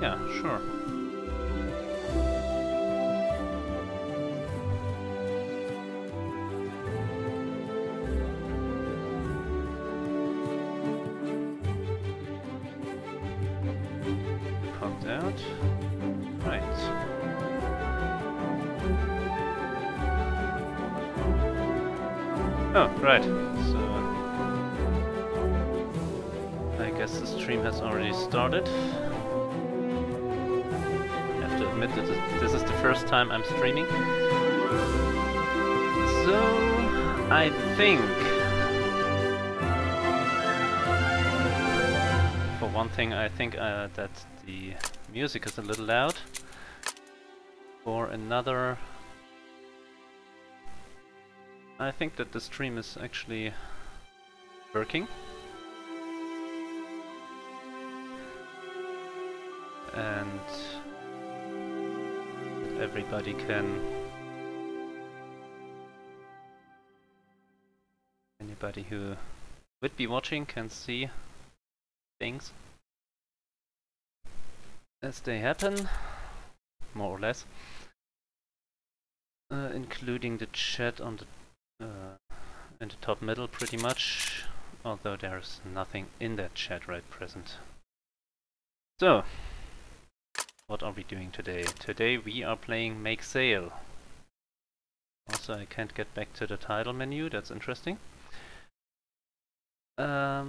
Yeah, sure. Popped out. Right. Oh, right. So I guess the stream has already started. I have to admit that this is the first time I'm streaming. So I think, for one thing, I think that the music is a little loud. For another, I think that the stream is actually working. And everybody can... Anybody who would be watching can see things as they happen, more or less. Including the chat on the in the top middle pretty much, although there's nothing in that chat right present. So, what are we doing today? Today we are playing Make Sail. Also, I can't get back to the title menu, that's interesting. But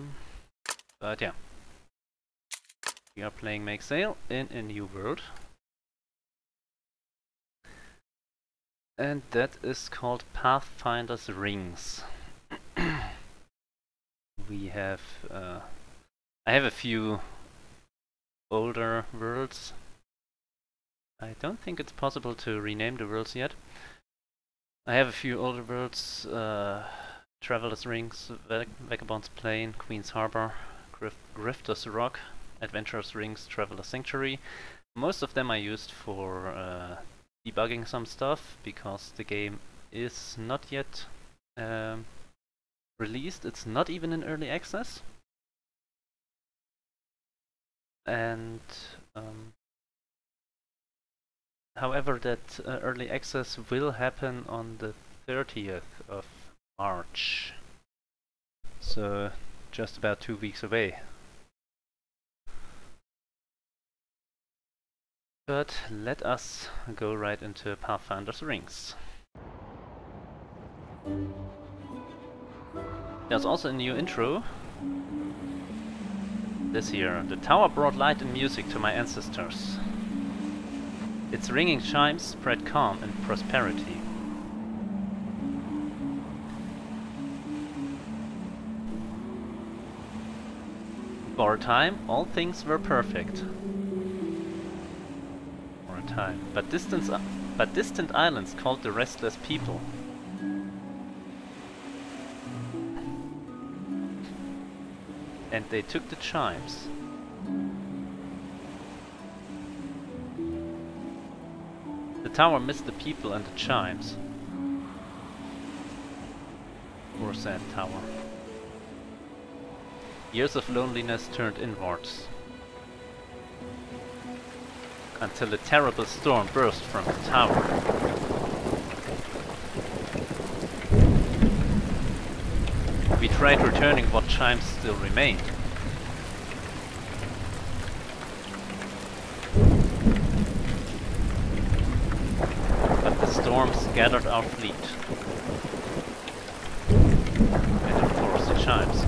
yeah. We are playing Make Sail in a new world. And that is called Pathfinder's Rings. We have... I have a few older worlds. I don't think it's possible to rename the worlds yet. I have a few older worlds. Traveler's Rings, Vagabond's Plain, Queen's Harbor, Grifter's Rock, Adventurer's Rings, Traveler's Sanctuary. Most of them I used for debugging some stuff, because the game is not yet released. It's not even in early access. And however, that early access will happen on the 30th of March. So just about 2 weeks away. But let us go right into Pathfinder's Rings. There's also a new intro. This here. The tower brought light and music to my ancestors. Its ringing chimes spread calm and prosperity. For a time, all things were perfect. Time, but distant islands called the restless people. And they took the chimes. The tower missed the people and the chimes. Poor sad tower. Years of loneliness turned inwards. Until a terrible storm burst from the tower. We tried returning what chimes still remained. But the storm scattered our fleet. And enforced the chimes.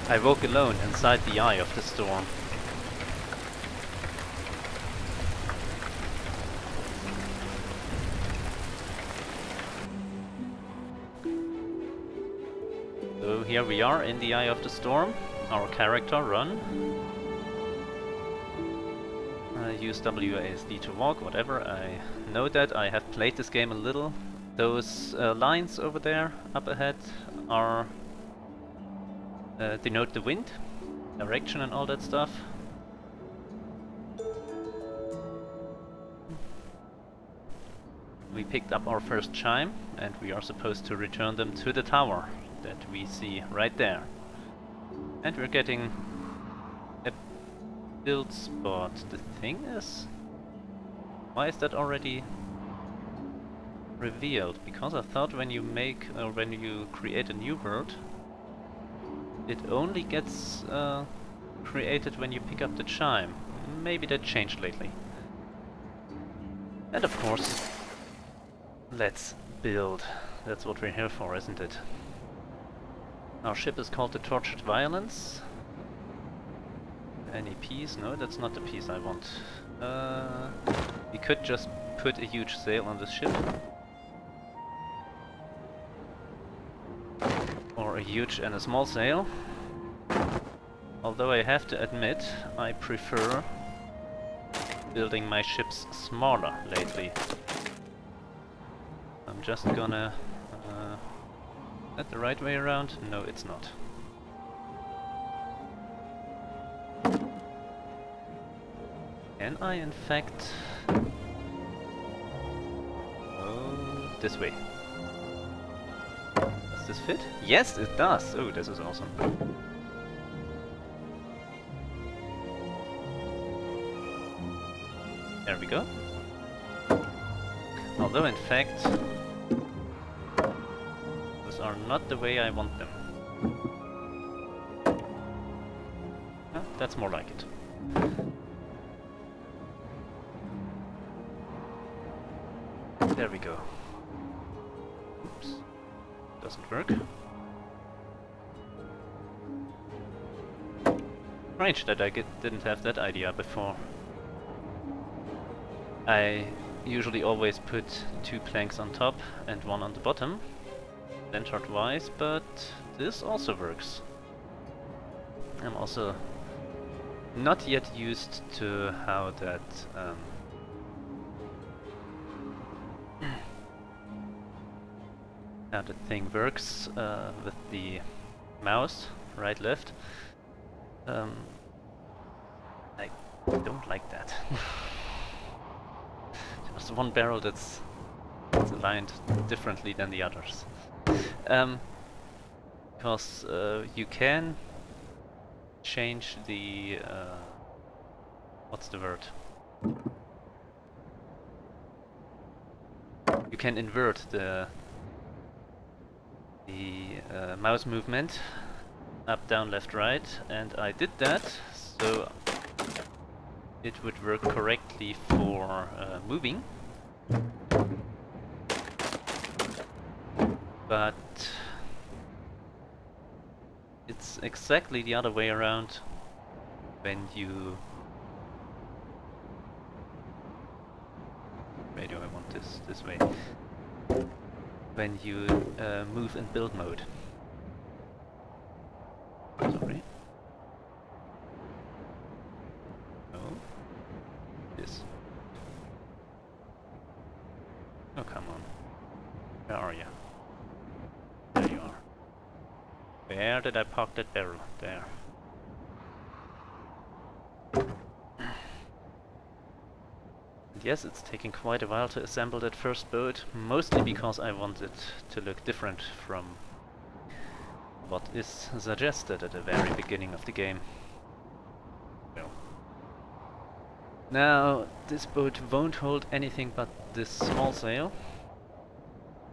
I woke alone inside the eye of the storm. So here we are in the eye of the storm. Our character, Run. Use WASD to walk, whatever. I know that. I have played this game a little. Those lines over there, up ahead, are denote the wind, direction and all that stuff. We picked up our first chime and we are supposed to return them to the tower that we see right there. And we're getting build spot. The thing is, why is that already revealed? Because I thought when you make or when you create a new world, it only gets created when you pick up the chime. Maybe that changed lately. And of course, let's build. That's what we're here for, isn't it? Our ship is called the Tortured Violence. Any piece? No, that's not the piece I want. We could just put a huge sail on this ship. Or a huge and a small sail. Although I have to admit, I prefer building my ships smaller lately. I'm just gonna... is that the right way around? No, it's not. Can I in fact... oh, this way. Does this fit? Yes, it does! Oh, this is awesome. There we go. Although in fact, those are not the way I want them. Ah, that's more like it. There we go. Oops. Doesn't work. Strange that I didn't have that idea before. I usually always put 2 planks on top and 1 on the bottom, centered wise, but this also works. I'm also not yet used to how that how the thing works with the mouse, right, left. I don't like that. There's one barrel that's aligned differently than the others. Because you can change the... what's the word? You can invert the mouse movement, up, down, left, right, and I did that, so it would work correctly for moving. But it's exactly the other way around when you... where do I want this way? When you move in build mode. Sorry. No. This. Oh, come on. Where are you? There you are. Where did I park that barrel? There. And yes, it's taking quite a while to assemble that first boat, mostly because I want it to look different from what is suggested at the very beginning of the game. Well. Now, this boat won't hold anything but this small sail.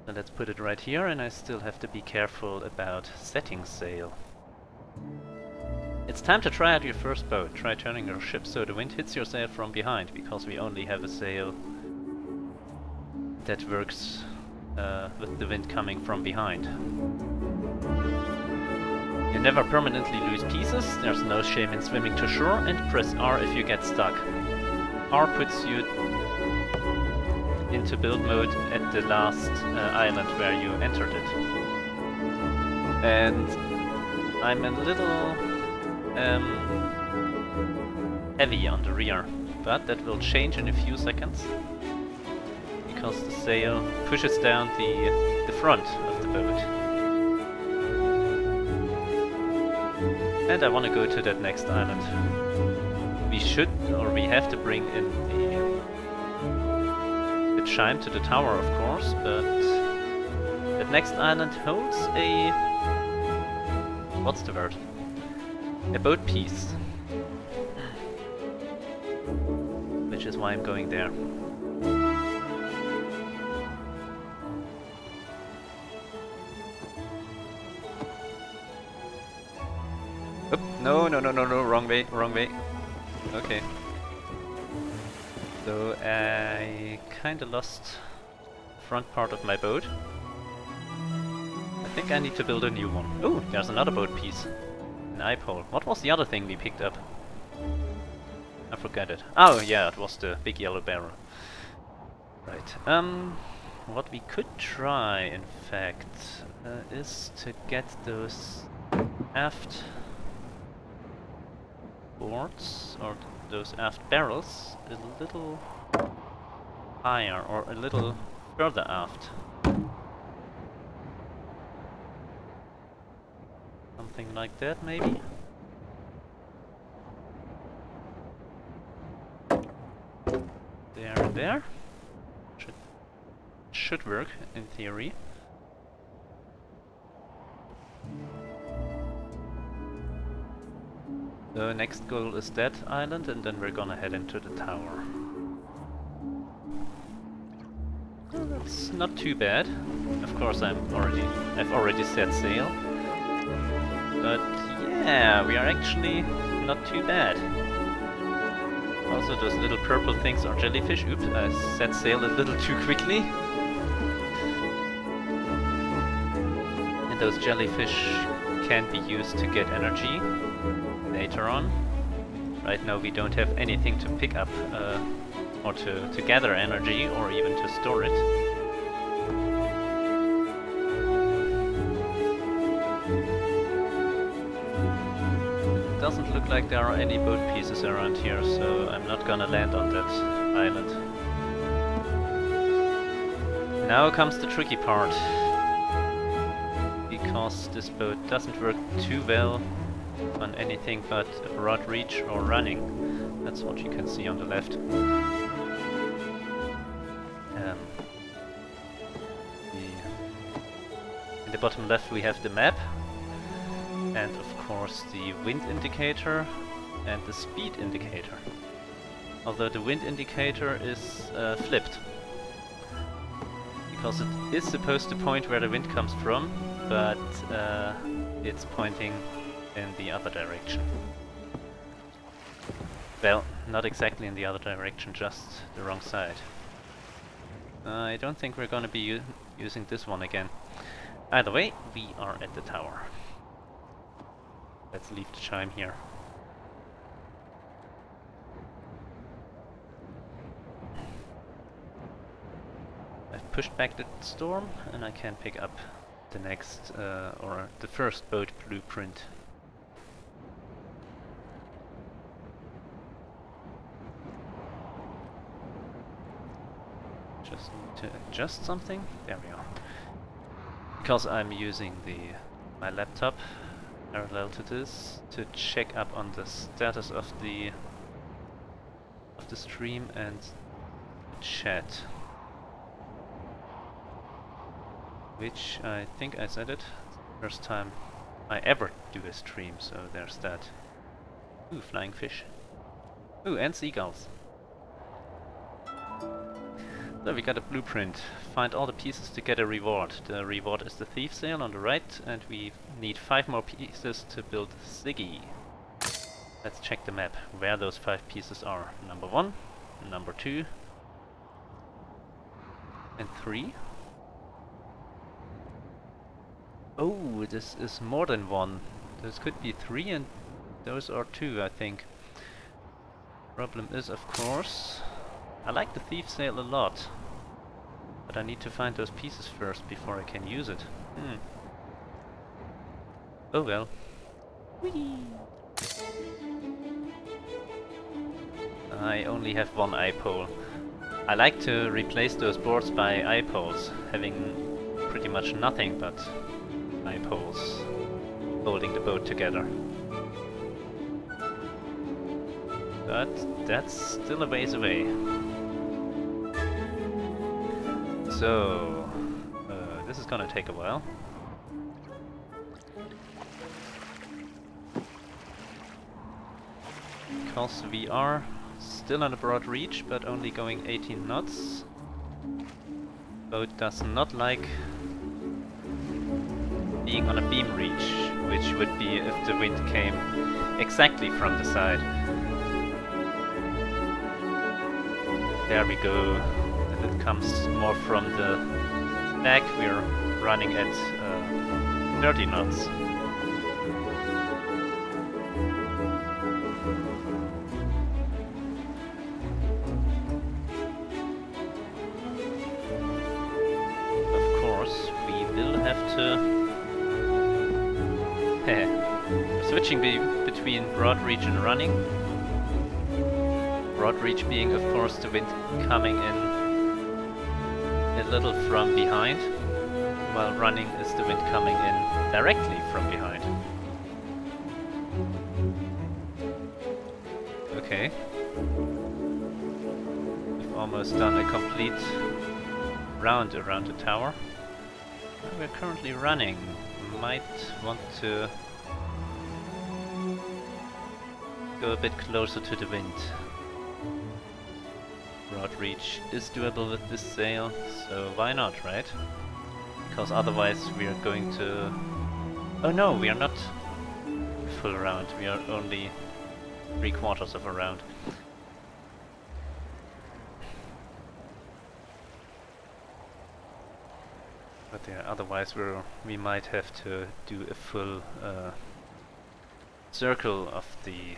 So let's put it right here, and I still have to be careful about setting sail. It's time to try out your first boat. Try turning your ship so the wind hits your sail from behind, because we only have a sail that works with the wind coming from behind. You never permanently lose pieces, there's no shame in swimming to shore, and press R if you get stuck. R puts you into build mode at the last island where you entered it. And I'm a little heavy on the rear, but that will change in a few seconds because the sail pushes down the front of the boat. And I want to go to that next island. We should, or we have to bring in the chime to the tower, of course, but that next island holds a... what's the word? A boat piece. which is why I'm going there. Oop, no, wrong way, wrong way. Okay. So I kinda lost front part of my boat. I think I need to build a new one. Oh, there's another boat piece. An eye pole. What was the other thing we picked up? I forgot it. Oh yeah, it was the big yellow barrel. Right. What we could try, in fact, is to get those aft boards, or those aft barrels, a little higher, or a little further aft. Something like that, maybe? There and there. Should work, in theory. The next goal is that island, and then we're gonna head into the tower. Well, that's not too bad. Of course, I've already set sail. But yeah, we are actually not too bad. Also, those little purple things are jellyfish. Oops, I set sail a little too quickly. And those jellyfish can be used to get energy later on. Right now we don't have anything to pick up or to gather energy or even to store it. It doesn't look like there are any boat pieces around here, so I'm not gonna land on that island. Now comes the tricky part. Because this boat doesn't work too well on anything but rod reach or running. That's what you can see on the left. In the bottom left we have the map, and of course the wind indicator and the speed indicator. Although the wind indicator is flipped, because it is supposed to point where the wind comes from, but it's pointing in the other direction. Well, not exactly in the other direction, just the wrong side. I don't think we're gonna be using this one again. Either way, we are at the tower. Let's leave the chime here. I've pushed back the storm and I can pick up the next, or the first boat blueprint. Just need to adjust something. There we are. Because I'm using my laptop parallel to this to check up on the status of the stream and the chat. Which I think I said it. It's the first time I ever do a stream, so there's that. Ooh, flying fish. Ooh, and seagulls. So we got a blueprint. Find all the pieces to get a reward. The reward is the thief sail on the right, and we need 5 more pieces to build Ziggy. Let's check the map, where those 5 pieces are. Number 1, number 2, and 3. Oh, this is more than 1. This could be 3 and those are 2, I think. Problem is, of course, I like the thief sail a lot, but I need to find those pieces first before I can use it. Oh well. Whee! I only have 1 eye pole. I like to replace those boards by eye poles, having pretty much nothing but eye poles holding the boat together. But that's still a ways away. So, this is gonna take a while. Because we are still on a broad reach, but only going 18 knots. Boat does not like being on a beam reach, which would be if the wind came exactly from the side. There we go. And it comes more from the back. We're running at 30 knots. Switching between broad reach and running. Broad reach being, of course, the wind coming in a little from behind, while running is the wind coming in directly from behind. Okay. We've almost done a complete round around the tower. We're currently running. Might want to go a bit closer to the wind. Broad reach is doable with this sail, so why not, right? Because otherwise we are going to... Oh no, we are not full round, we are only 3/4 of a round. But yeah, otherwise we might have to do a full circle of the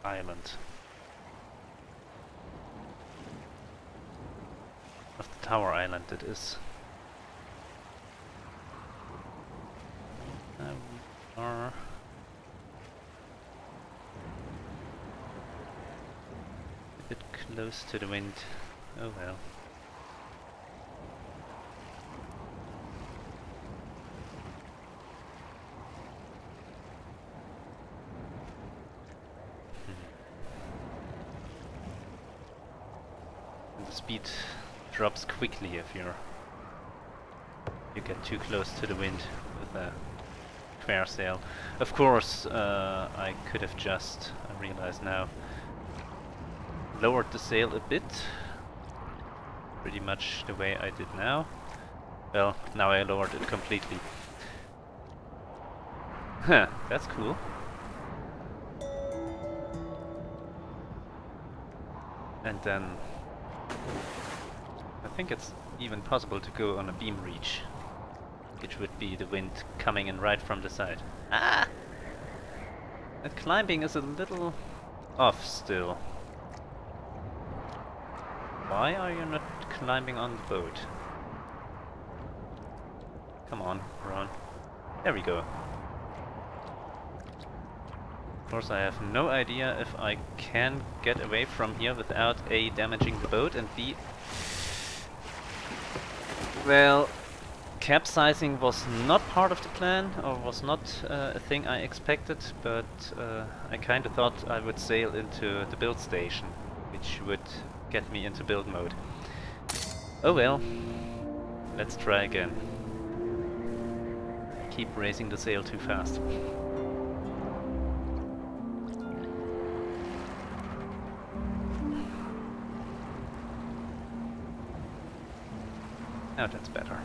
island. Of the tower island, it is. We are... a bit close to the wind. Oh well. Speed drops quickly if you get too close to the wind with a square sail. Of course, I could have just, I realize now, lowered the sail a bit, pretty much the way I did now. Well, now I lowered it completely. Huh, that's cool. And then I think it's even possible to go on a beam reach, which would be the wind coming in right from the side. Ah! That climbing is a little off still. Why are you not climbing on the boat? Come on, run. There we go. Of course I have no idea if I can get away from here without A, damaging the boat, and B, well, capsizing was not part of the plan, or was not a thing I expected, but I kind of thought I would sail into the build station, which would get me into build mode. Oh well, let's try again. Keep raising the sail too fast. Now that's better.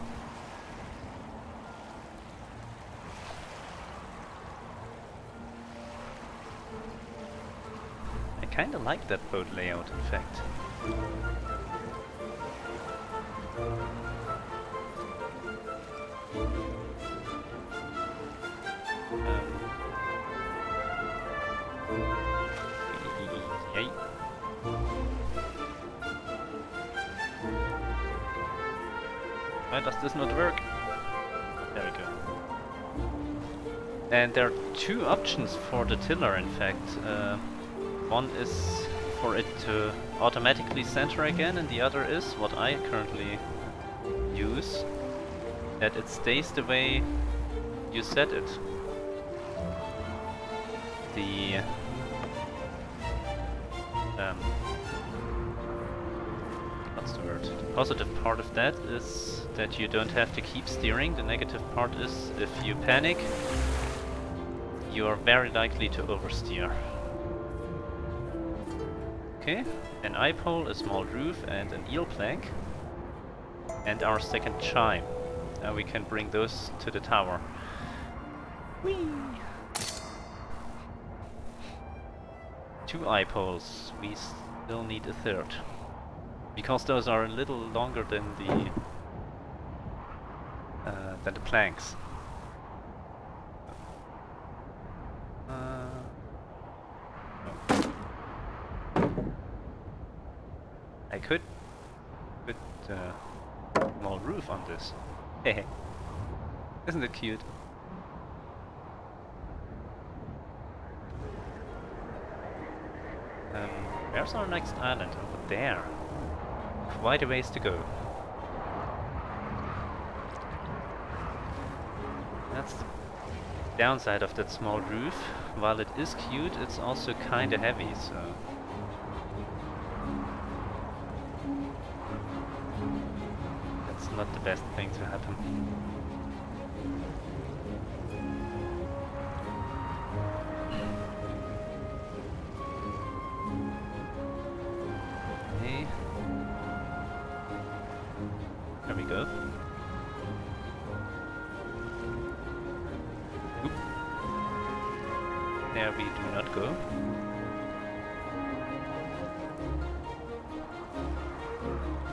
I kinda like that boat layout, in fact. Yay. Why does this not work? There we go. And there are two options for the tiller, in fact. One is for it to automatically center again, and the other is, what I currently use, that it stays the way you set it. The what's the word? The positive part of that is that you don't have to keep steering. The negative part is if you panic, you are very likely to oversteer. Okay, an eye pole, a small roof, and an eel plank. And our second chime. Now we can bring those to the tower. Whee! 2 eye poles. We still need a third. Because those are a little longer than the planks. I could put a small roof on this. Hehe. Isn't it cute? Where's our next island? Over there. Quite a ways to go. That's the downside of that small roof. While it is cute, it's also kinda heavy, so... that's not the best thing to happen. Okay. There we go. Oop. There we do not go.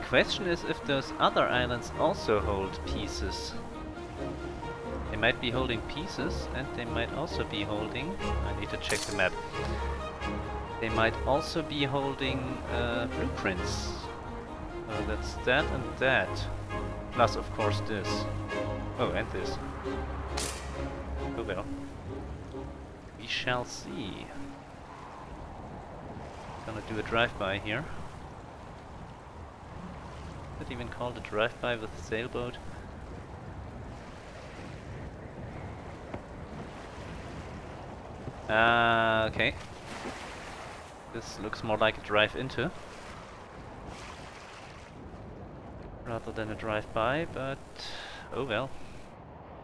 Question is if those other islands also hold pieces. They might be holding pieces and they might also be holding... I need to check the map. They might also be holding blueprints. That's that and that. Plus of course this. Oh, and this. Oh well. We shall see. Gonna do a drive-by here. Could even call it a drive-by with a sailboat. Okay. This looks more like a drive into rather than a drive-by, but oh well.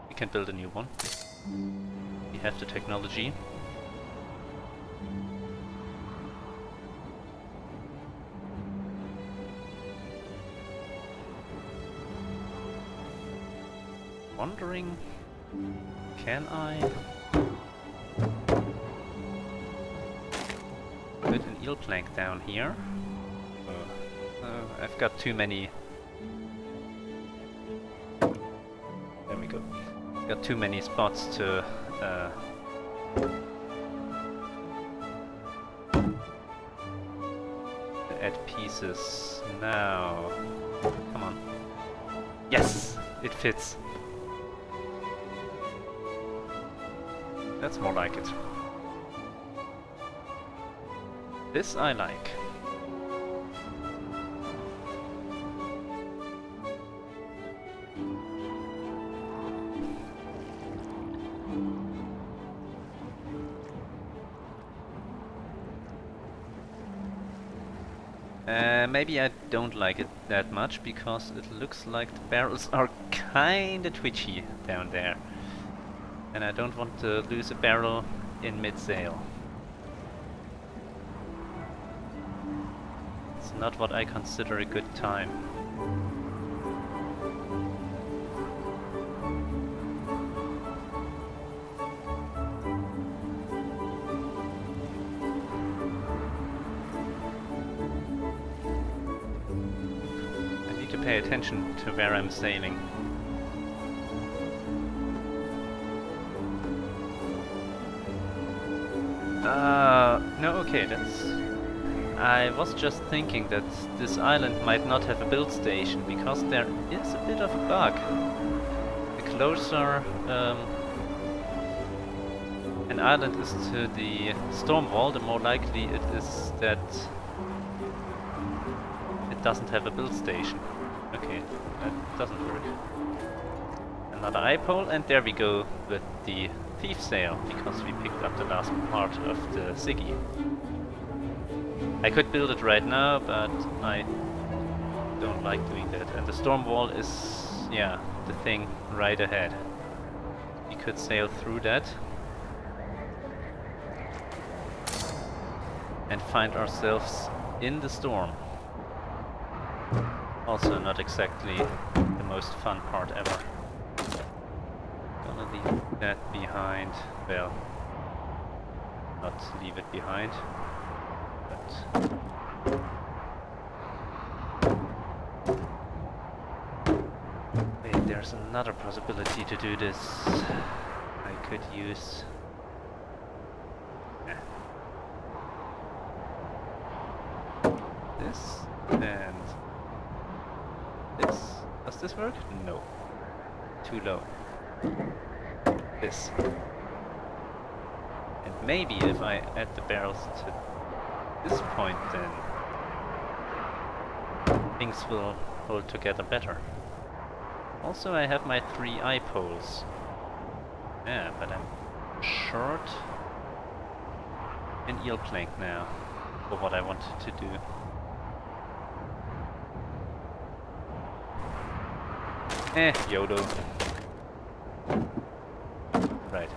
We can build a new one. We have the technology. Wondering, can I put an eel plank down here? I've got too many. There we go. Got too many spots to add pieces. Now, come on. Yes, it fits. That's more like it. This I like. Maybe I don't like it that much because it looks like the barrels are kinda twitchy down there. And I don't want to lose a barrel in mid-sail. It's not what I consider a good time. I need to pay attention to where I'm sailing. No, okay, that's... I was just thinking that this island might not have a build station, because there is a bit of a bug. The closer an island is to the storm wall, the more likely it is that it doesn't have a build station. Okay, that doesn't work. Another eye pole, and there we go with the thief sail, because we picked up the last part of the Siggy. I could build it right now, but I don't like doing that. And the storm wall is, yeah, the thing right ahead. We could sail through that and find ourselves in the storm. Also not exactly the most fun part ever. Gonna leave that behind. Well, not leave it behind, but wait, there's another possibility to do this. I could use this and this. Does this work? No. Too low. This. And maybe if I add the barrels to this point, then things will hold together better. Also, I have my 3 eye poles. Yeah, but I'm short an eel plank now for what I wanted to do. YOLO. Right.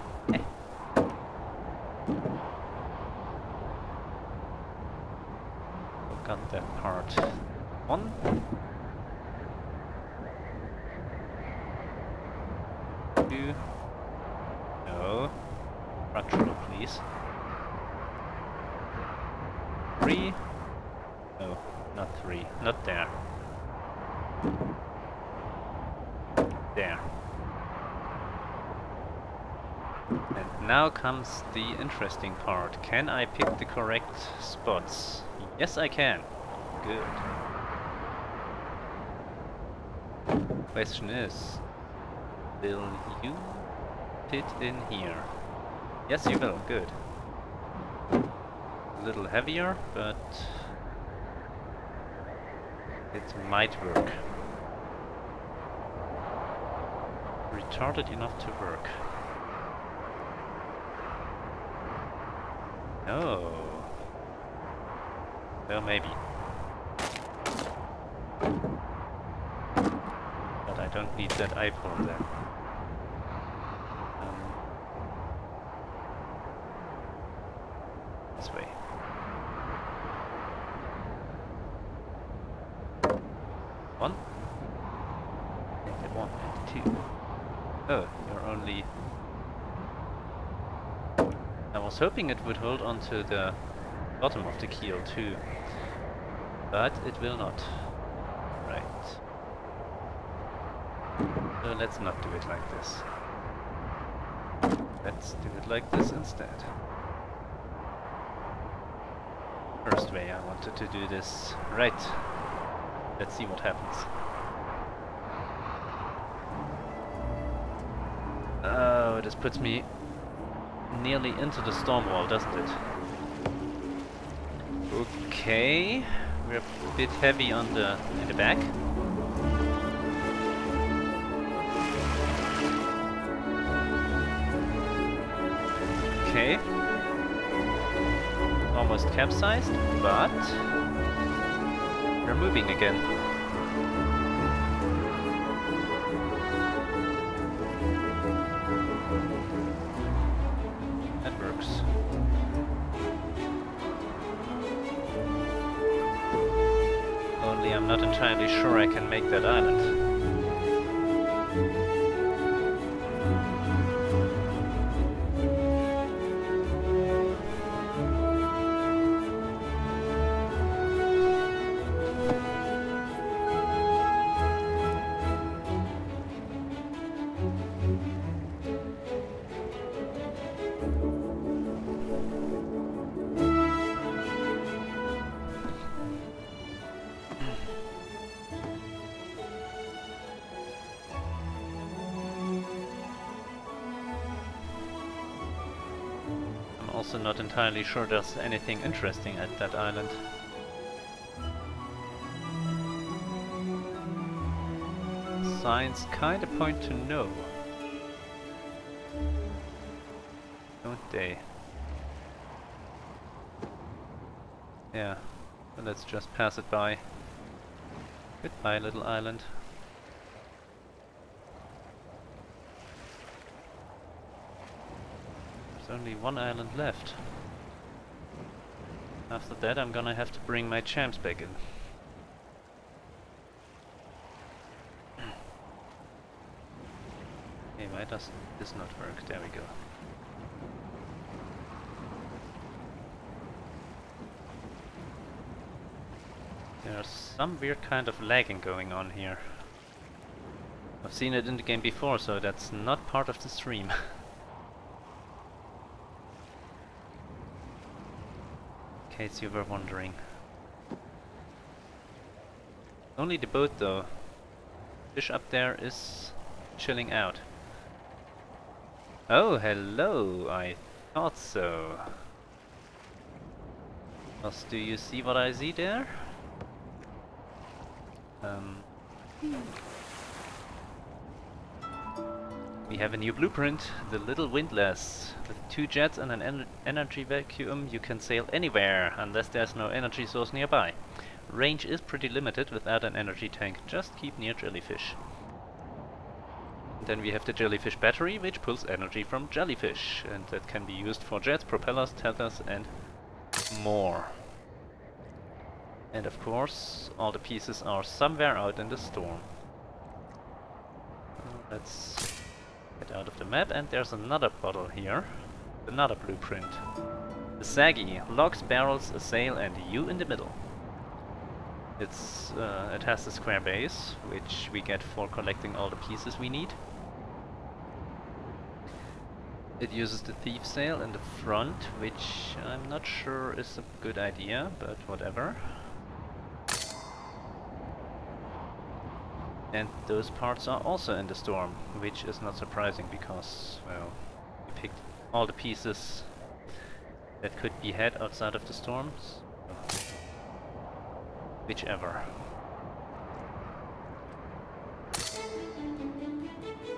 Forgot that part. 1. 2. No. Structural, please. 3. No, not 3. Not there. There. And now comes the interesting part. Can I pick the correct spots? Yes, I can. Good. Question is, will you fit in here? Yes, you will. Good. A little heavier, but it might work. Retarded enough to work. Oh. Well, maybe. But I don't need that eye pole then. This way. One. And 1 and 2. Oh, you're only... I was hoping it would hold onto the bottom of the keel too, but it will not. Right. So let's not do it like this. Let's do it like this instead. First way I wanted to do this. Right. Let's see what happens. Oh, this puts me nearly into the storm wall, doesn't it? Okay, we're a bit heavy on in the back. Okay, almost capsized, but we're moving again. That works. Only I'm not entirely sure I can make that island. Also not entirely sure there's anything interesting at that island. Signs kinda point to no. Don't they? Yeah, well, let's just pass it by. Goodbye, little island. There's only one island left. After that I'm gonna have to bring my champs back in. Okay, why does this not work? There we go. There's some weird kind of lagging going on here. I've seen it in the game before, so that's not part of the stream. In case you were wondering. Only the boat though. Fish up there is chilling out. Oh, hello! I thought so. Else, do you see what I see there? We have a new blueprint, the Little Windlass. With 2 jets and an energy vacuum, you can sail anywhere, unless there's no energy source nearby. Range is pretty limited without an energy tank, just keep near jellyfish. Then we have the jellyfish battery, which pulls energy from jellyfish, and that can be used for jets, propellers, tethers and more. And of course, all the pieces are somewhere out in the storm. Let's get out of the map, and there's another bottle here. Another blueprint. The Saggy, logs, barrels, a sail and you in the middle. It has the square base, which we get for collecting all the pieces we need. It uses the thief sail in the front, which I'm not sure is a good idea, but whatever. And those parts are also in the storm, which is not surprising because, well, we picked all the pieces that could be had outside of the storms. Whichever.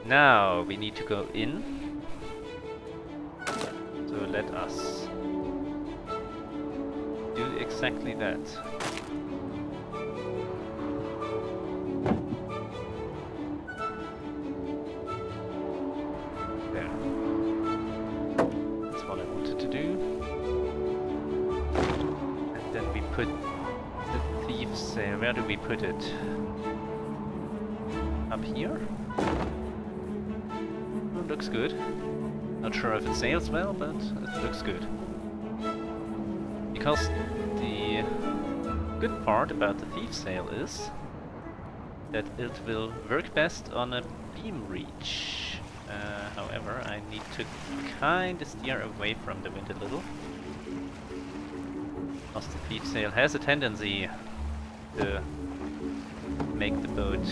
Now we need to go in. So let us do exactly that. There. That's what I wanted to do. And then we put the thief's sail. Where do we put it? Up here? Oh, looks good. Not sure if it sails well, but it looks good. Because the good part about the thief sail is that it will work best on a beam reach. However, I need to kinda steer away from the wind a little. Because the thief sail has a tendency to make the boat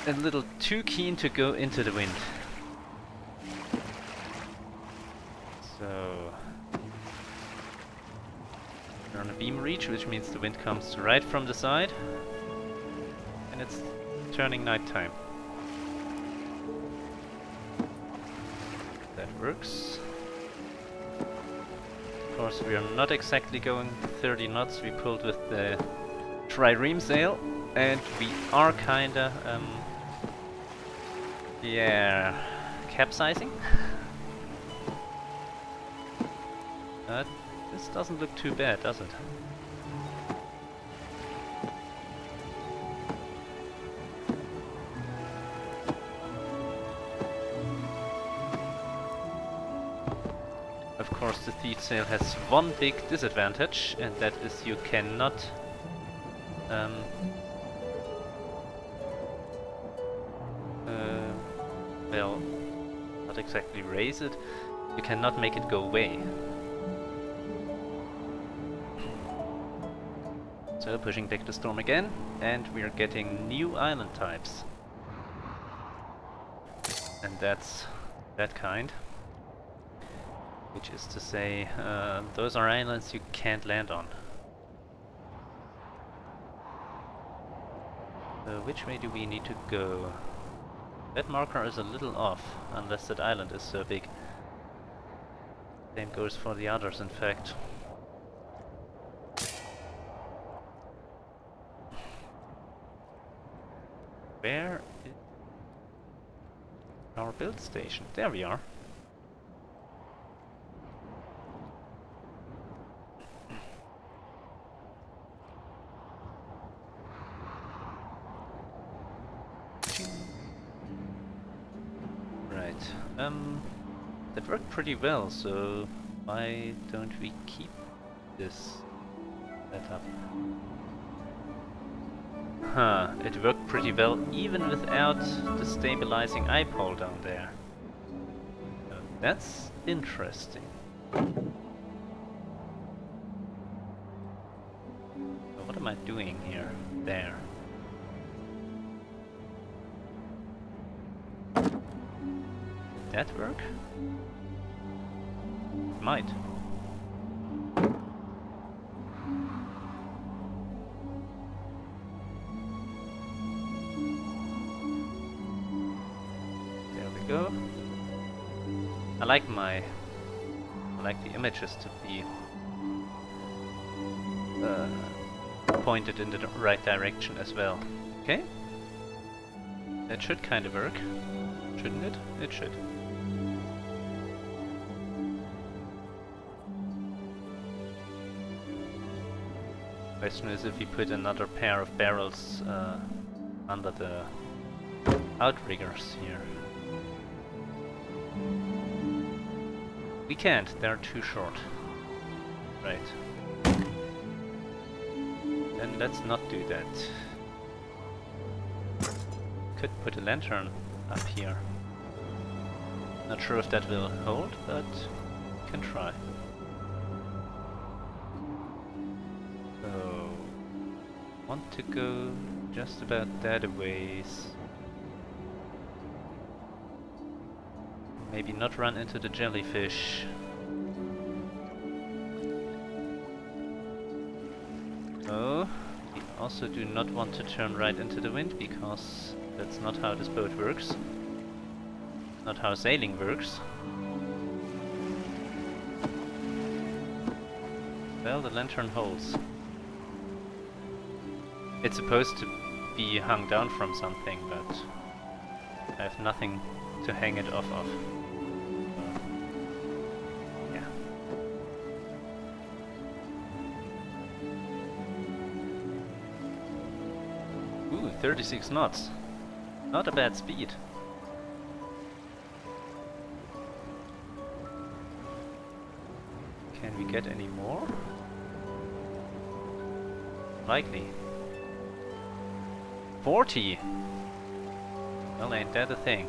a little too keen to go into the wind. So we're on a beam reach, which means the wind comes right from the side, and it's turning nighttime. That works. Of course, we are not exactly going 30 knots. We pulled with the trireme sail, and we are kinda yeah, capsizing. This doesn't look too bad, does it? Of course, the thief sail has one big disadvantage, and that is you cannot well, not exactly raise it, you cannot make it go away. So pushing back the storm again, and we are getting new island types. And that's that kind. Which is to say, those are islands you can't land on. So which way do we need to go? That marker is a little off, unless that island is so big. Same goes for the others, in fact. Where is our build station? There we are. That worked pretty well, so why don't we keep this setup? Huh, it worked pretty well even without the stabilizing eye pole down there. That's interesting. So what am I doing here? There. Did that work? It might. There we go. I like the images to be pointed in the right direction as well. Okay? That should kind of work, shouldn't it? It should. Question is if we put another pair of barrels under the outriggers here. We can't, they're too short. Right. Then let's not do that. Could put a lantern up here. Not sure if that will hold, but can try. So, want to go just about that a ways. Maybe not run into the jellyfish. Oh, we also do not want to turn right into the wind because that's not how this boat works. Not how sailing works. Well, the lantern holds. It's supposed to be hung down from something, but I have nothing to hang it off of. Yeah. Ooh, 36 knots. Not a bad speed. Can we get any more? Likely. 40! Well, ain't that a thing.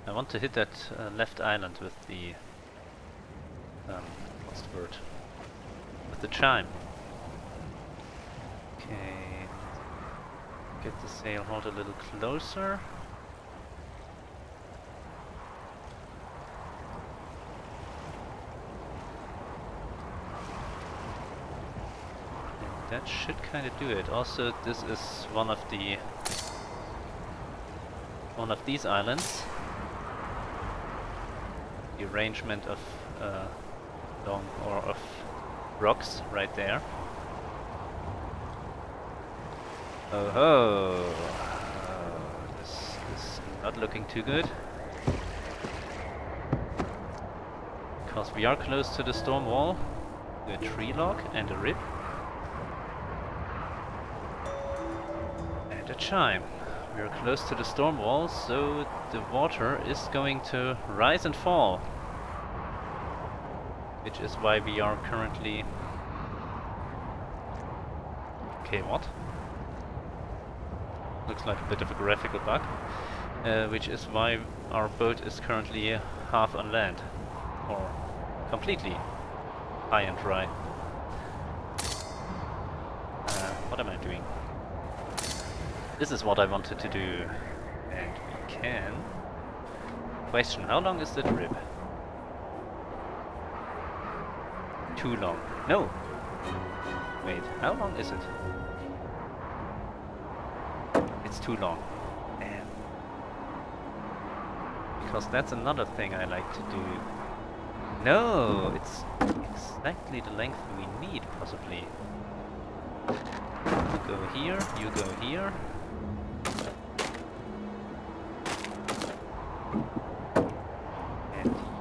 I want to hit that left island with the what's the word? With the chime. Okay, get the sail hold a little closer. And that should kind of do it. Also, this is one of these islands. The arrangement of of rocks right there. Oh ho! This is not looking too good. Because we are close to the storm wall. A tree log and a rib. And a chime. We are close to the storm wall, so the water is going to rise and fall. Which is why we are currently... Okay, what? Looks like a bit of a graphical bug. Which is why our boat is currently half on land. Or completely high and dry. What am I doing? This is what I wanted to do. And we can... Question, how long is that rib? Too long. No! Wait, how long is it? It's too long. Damn. Because that's another thing I like to do. No! It's exactly the length we need, possibly. You go here, you go here.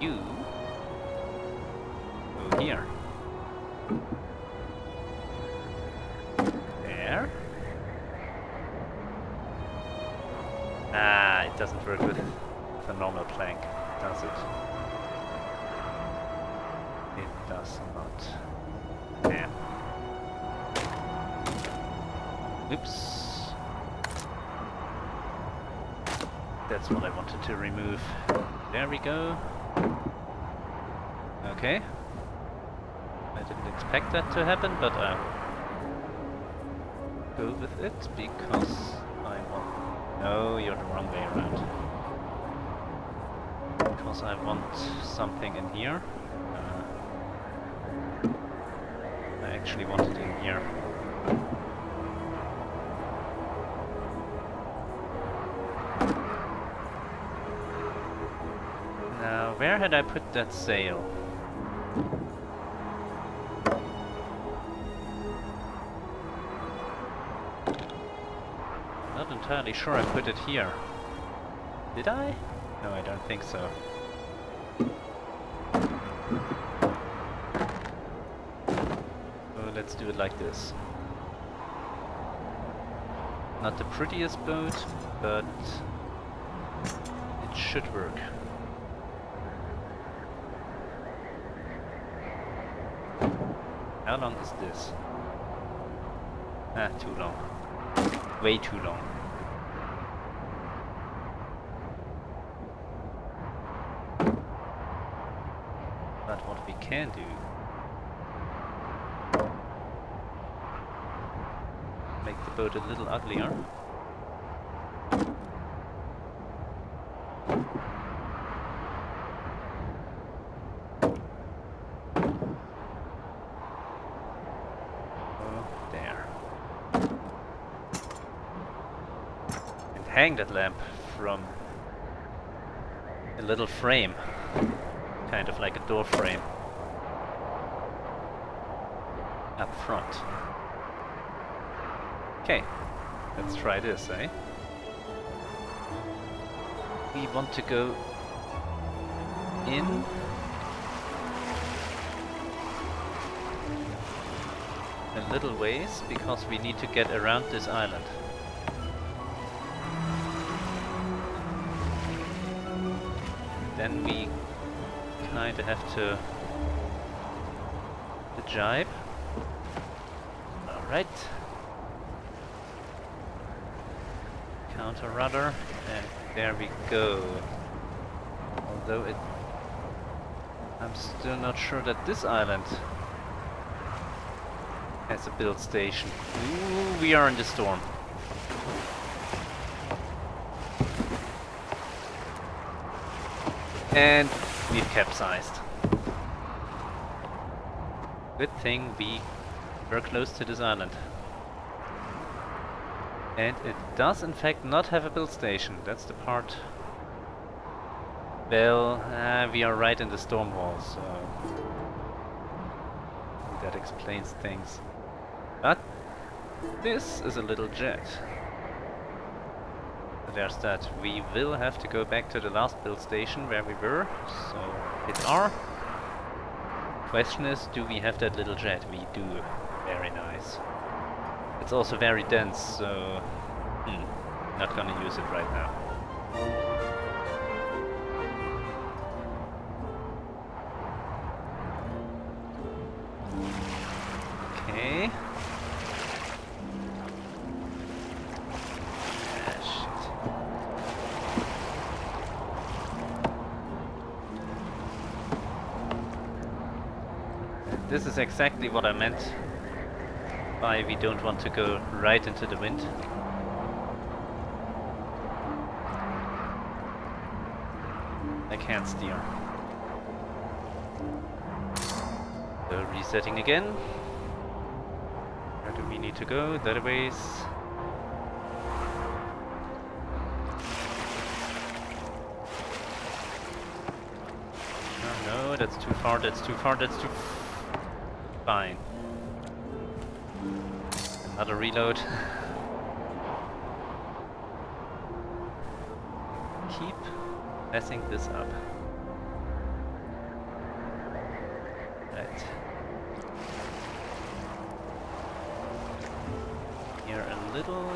you go here. There. Ah, it doesn't work with the normal plank, does it? It does not. Damn. Oops. That's what I wanted to remove. There we go. Okay. I didn't expect that to happen, but I'll go with it because I want... No, you're the wrong way around. Because I want something in here. I actually want it in here. Now, where had I put that sail? Not entirely sure I put it here. Did I? No, I don't think so. So let's do it like this. Not the prettiest boat, but it should work. How long is this? Ah, too long. Way too long. But what we can do... make the boat a little uglier. Hang that lamp from a little frame, kind of like a door frame, up front. Okay, let's try this, eh? We want to go in a little ways because we need to get around this island. Then we kind of have to jibe. Alright. Counter rudder, and there we go. Although I'm still not sure that this island has a build station. Ooh, we are in the storm. And we've capsized. Good thing we were close to this island. And it does in fact not have a build station. That's the part. Well, we are right in the storm wall, so that explains things. But this is a little jet. There's that. We will have to go back to the last build station where we were, so hit R. Question is, do we have that little jet? We do. Very nice. It's also very dense, so not gonna use it right now. Okay. This is exactly what I meant by we don't want to go right into the wind. I can't steer. So resetting again. Where do we need to go? That ways. Oh, no, that's too far, that's too far, that's too fine. Another reload. Keep messing this up. Right. Here a little.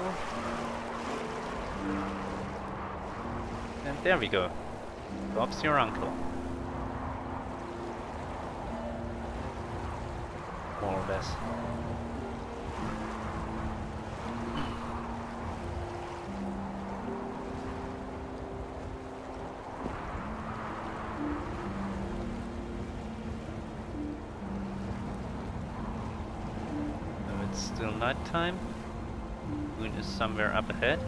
And there we go. Bob's your uncle. More or less. So it's still nighttime. Moon is somewhere up ahead.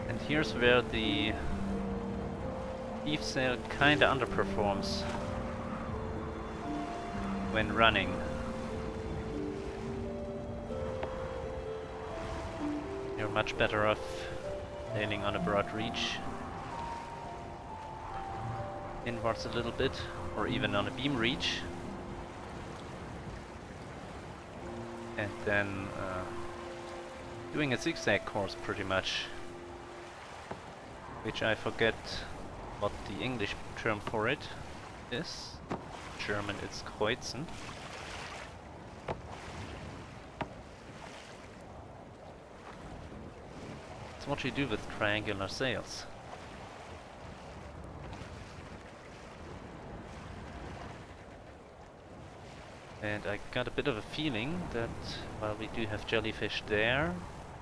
And here's where the Eve sail kinda underperforms when running. You're much better off sailing on a broad reach, inwards a little bit, or even on a beam reach, and then doing a zigzag course pretty much, which I forget what the English term for it is. German it's Kreuzen. It's what you do with triangular sails. And I got a bit of a feeling that while we do have jellyfish there...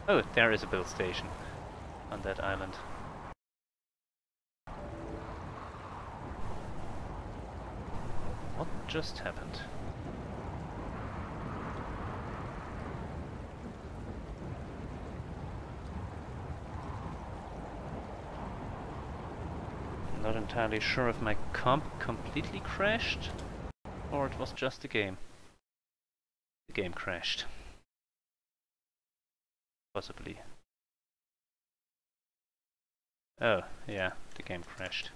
Oh, there is a build station on that island. What just happened? Not entirely sure if my comp completely crashed or it was just the game. The game crashed. Possibly. Oh, yeah, the game crashed.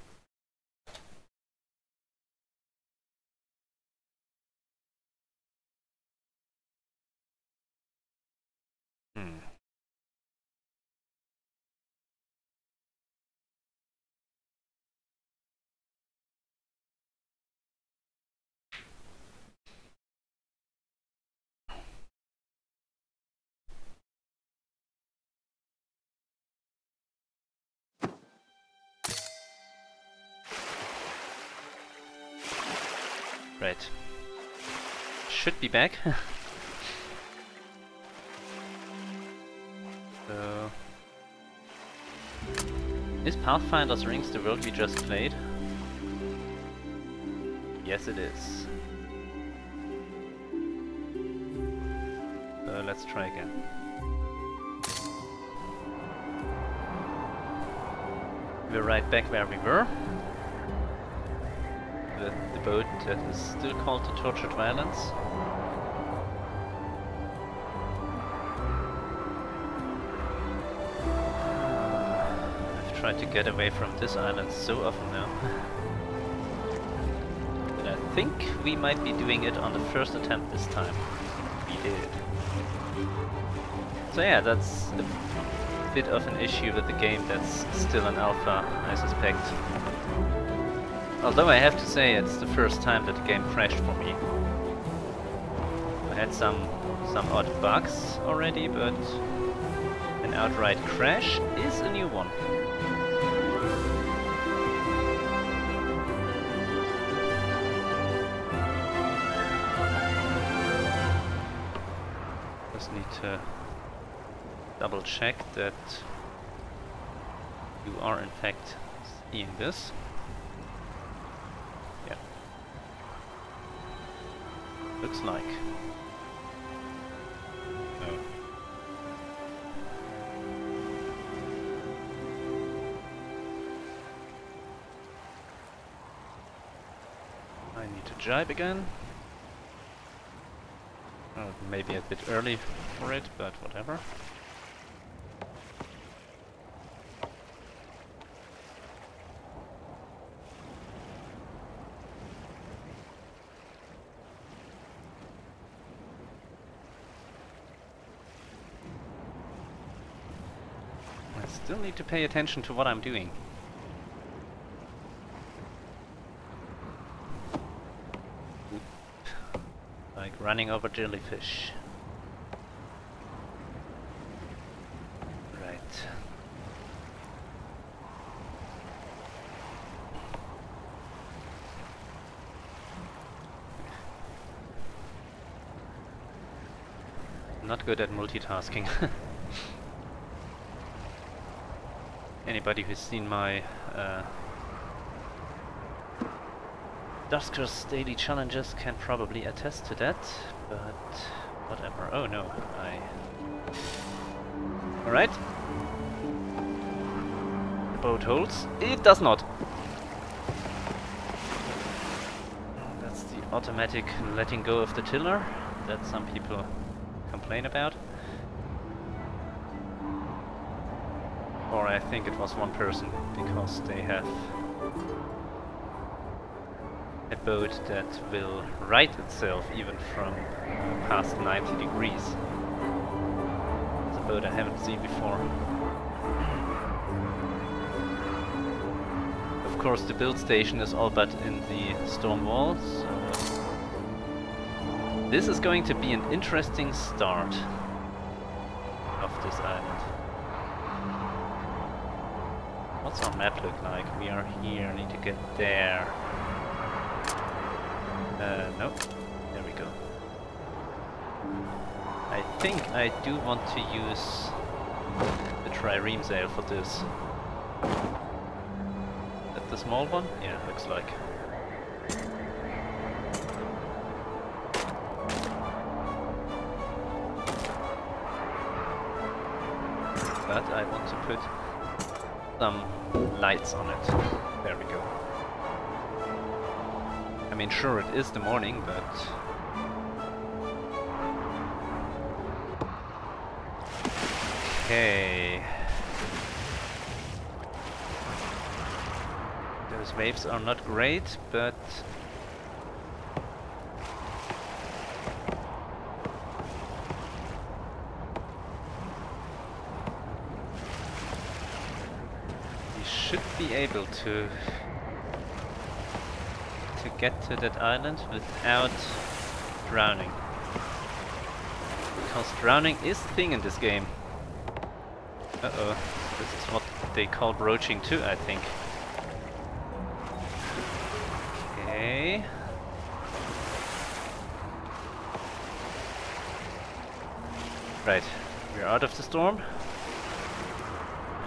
Right. Should be back. So... Is Pathfinder's Rings the world we just played? Yes it is. So let's try again. We're right back where we were. The boat that is still called the Tortured Violence. I've tried to get away from this island so often now. But I think we might be doing it on the first attempt this time. We did. So yeah, that's a bit of an issue with the game that's still in alpha, I suspect. Although I have to say it's the first time that the game crashed for me. I had some odd bugs already, but an outright crash is a new one. Just need to double check that you are in fact seeing this. Looks like. Oh. I need to jibe again. Oh, maybe a bit early for it, but whatever. Still need to pay attention to what I'm doing. running over jellyfish. Right. Not good at multitasking. Anybody who's seen my Duskers daily challenges can probably attest to that, but whatever. Oh no, Alright. The boat holds. It does not! That's the automatic letting go of the tiller that some people complain about. Or I think it was one person, because they have a boat that will right itself even from past 90 degrees. It's a boat I haven't seen before. Of course the build station is all but in the storm wall, so this is going to be an interesting start of this island. What's our map look like? We are here, need to get there. Nope. There we go. I think I do want to use the trireme sail for this. Is that the small one? Yeah, looks like. But I want to put some lights on it. There we go. I mean, sure, it is the morning, but okay. Those waves are not great, but we should be able to get to that island without drowning. Because drowning is a thing in this game. Uh-oh. This is what they call broaching too, I think. Okay. Right. We're out of the storm.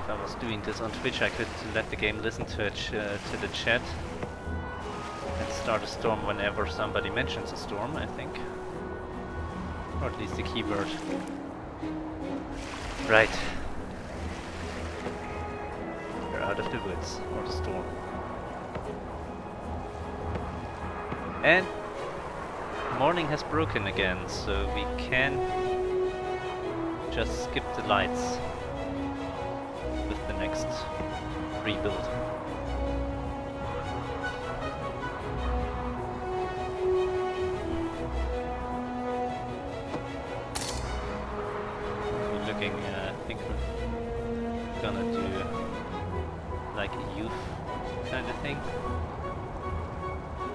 If I was doing this on Twitch, I could let the game listen to it, to the chat. And start a storm whenever somebody mentions a storm, I think. Or at least the keyword. Right. We're out of the woods, or the storm. And morning has broken again, so we can just skip the lights with the next rebuild. I think we're gonna do like a youth kind of thing.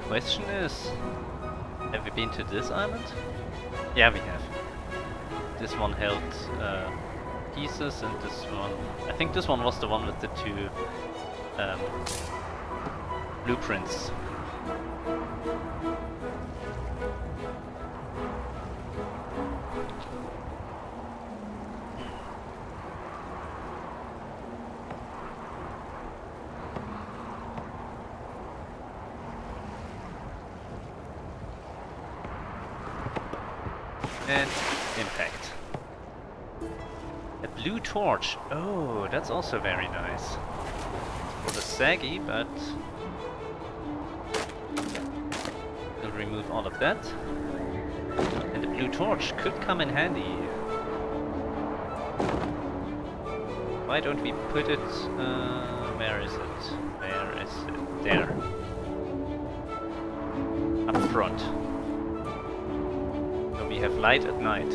Question is, have we been to this island? Yeah, we have. This one held pieces, and this one, I think this one was the one with the two blueprints. And impact. A blue torch. Oh, that's also very nice. For the saggy, but we'll remove all of that. And the blue torch could come in handy. Why don't we put it... where is it? Where is it? There. Up front. We have light at night.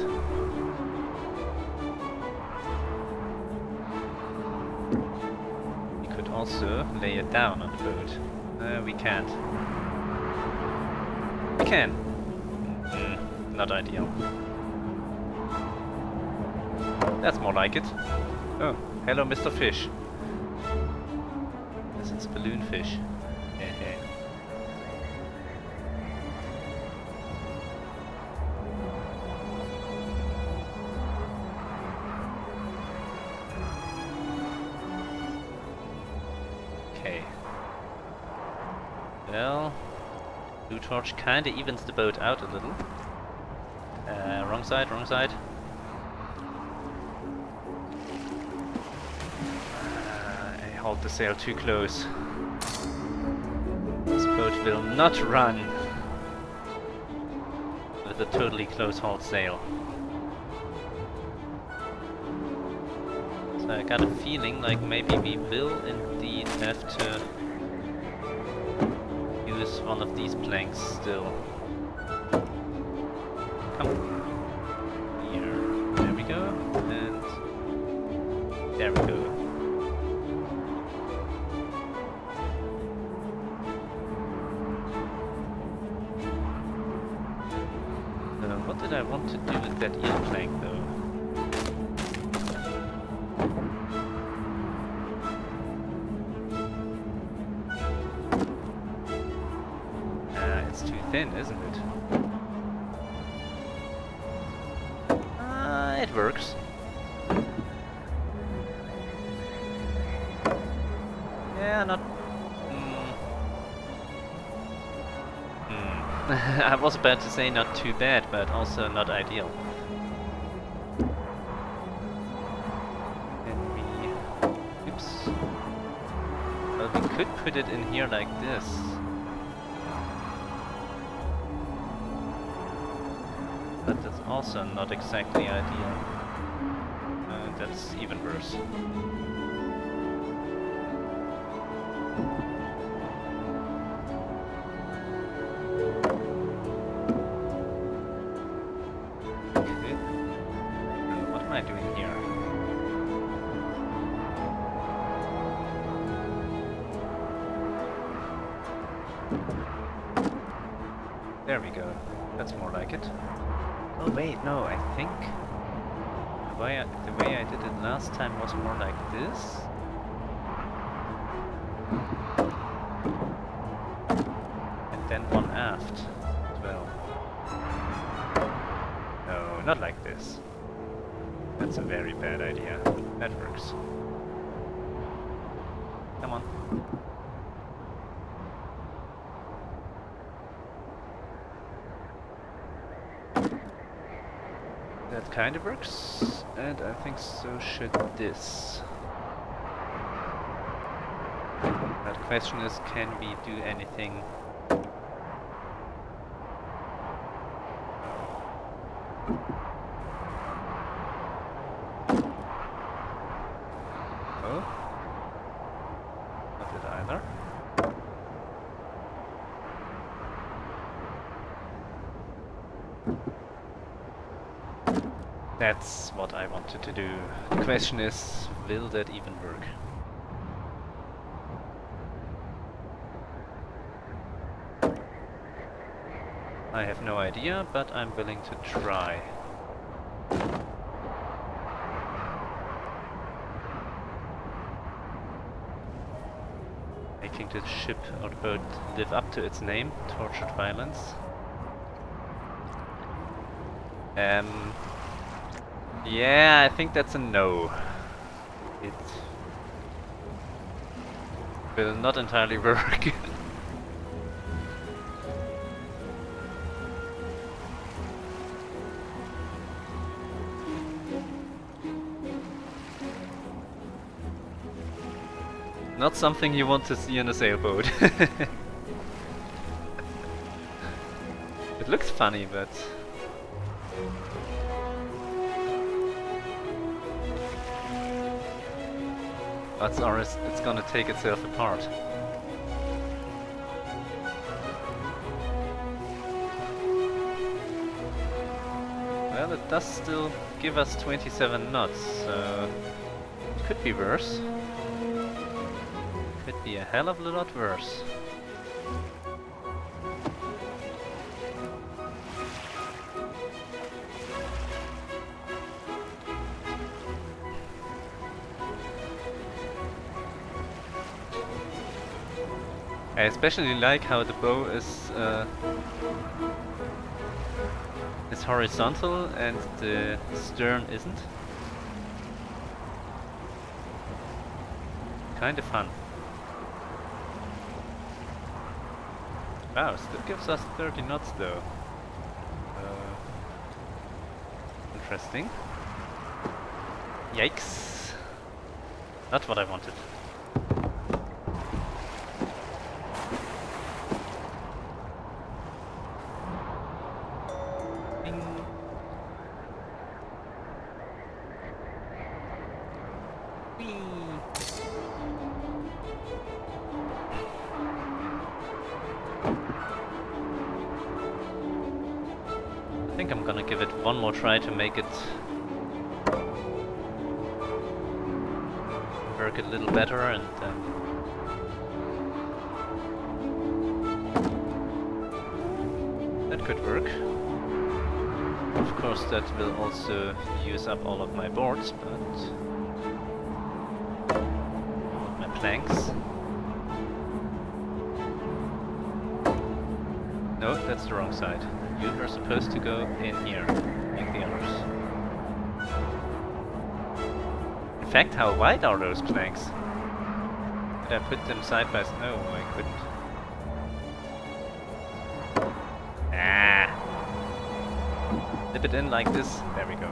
We could also lay it down on the boat. We can't. We can. not ideal. That's more like it. Oh, hello Mr. Fish. Yes, it's balloon fish. Yeah. Okay. Well, blue torch kinda evens the boat out a little. Wrong side, wrong side. I hold the sail too close. This boat will not run with a totally close hauled sail. So I got a feeling like maybe we will indeed have to use one of these planks still. Come. Here. There we go. And there we go. So what did I want to do with that eel plank though? It's too thin, isn't it? It works. Yeah, not... I was about to say not too bad, but also not ideal. Can we... Oops. Well, we could put it in here like this. But that's also not exactly ideal. That's even worse. Okay. What am I doing here? There we go. That's more like it. Oh wait, no, I think the way I did it last time was more like this. And then one aft as well. No, not like this. That's a very bad idea. That works. Come on. That kind of works, and I think so should this. But the question is, can we do anything? Oh? Not it either. That's what I wanted to do. The question is, will that even work? I have no idea, but I'm willing to try. Making the ship or the boat live up to its name, Tortured Violence. Yeah, I think that's a no. It will not entirely work. Not something you want to see in a sailboat. It looks funny, but... odds are it's gonna take itself apart. Well, it does still give us 27 knots, so it could be worse. Could be a hell of a lot worse. I especially like how the bow is horizontal and the stern isn't. Kind of fun. Wow, still gives us 30 knots though. Interesting. Yikes. Not what I wanted. Bing. Whee. I think I'm gonna give it one more try to make it work a little better, and that could work. Of course that will also use up all of my boards, but all of my planks. No, that's the wrong side. You are supposed to go in here, like the others. In fact, how wide are those planks? Did I put them side by side? No, I couldn't. Ah! Dip it in like this. There we go.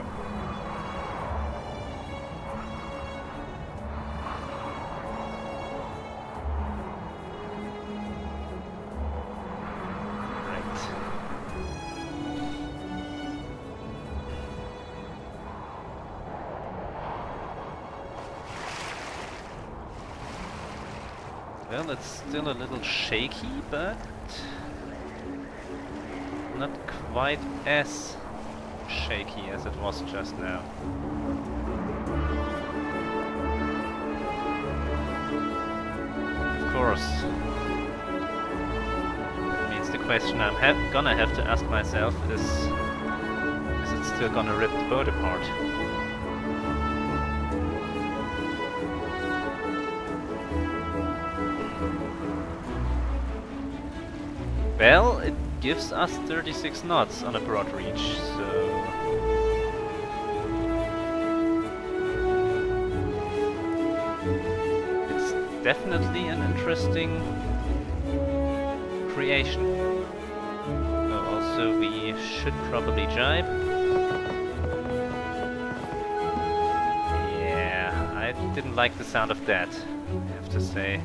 Well, it's still a little shaky, but not quite as shaky as it was just now. Of course. That means the question I'm gonna have to ask myself is it still gonna rip the boat apart? Well, it gives us 36 knots on a broad reach, so... it's definitely an interesting creation. Oh, also we should probably jibe. Yeah, I didn't like the sound of that, I have to say.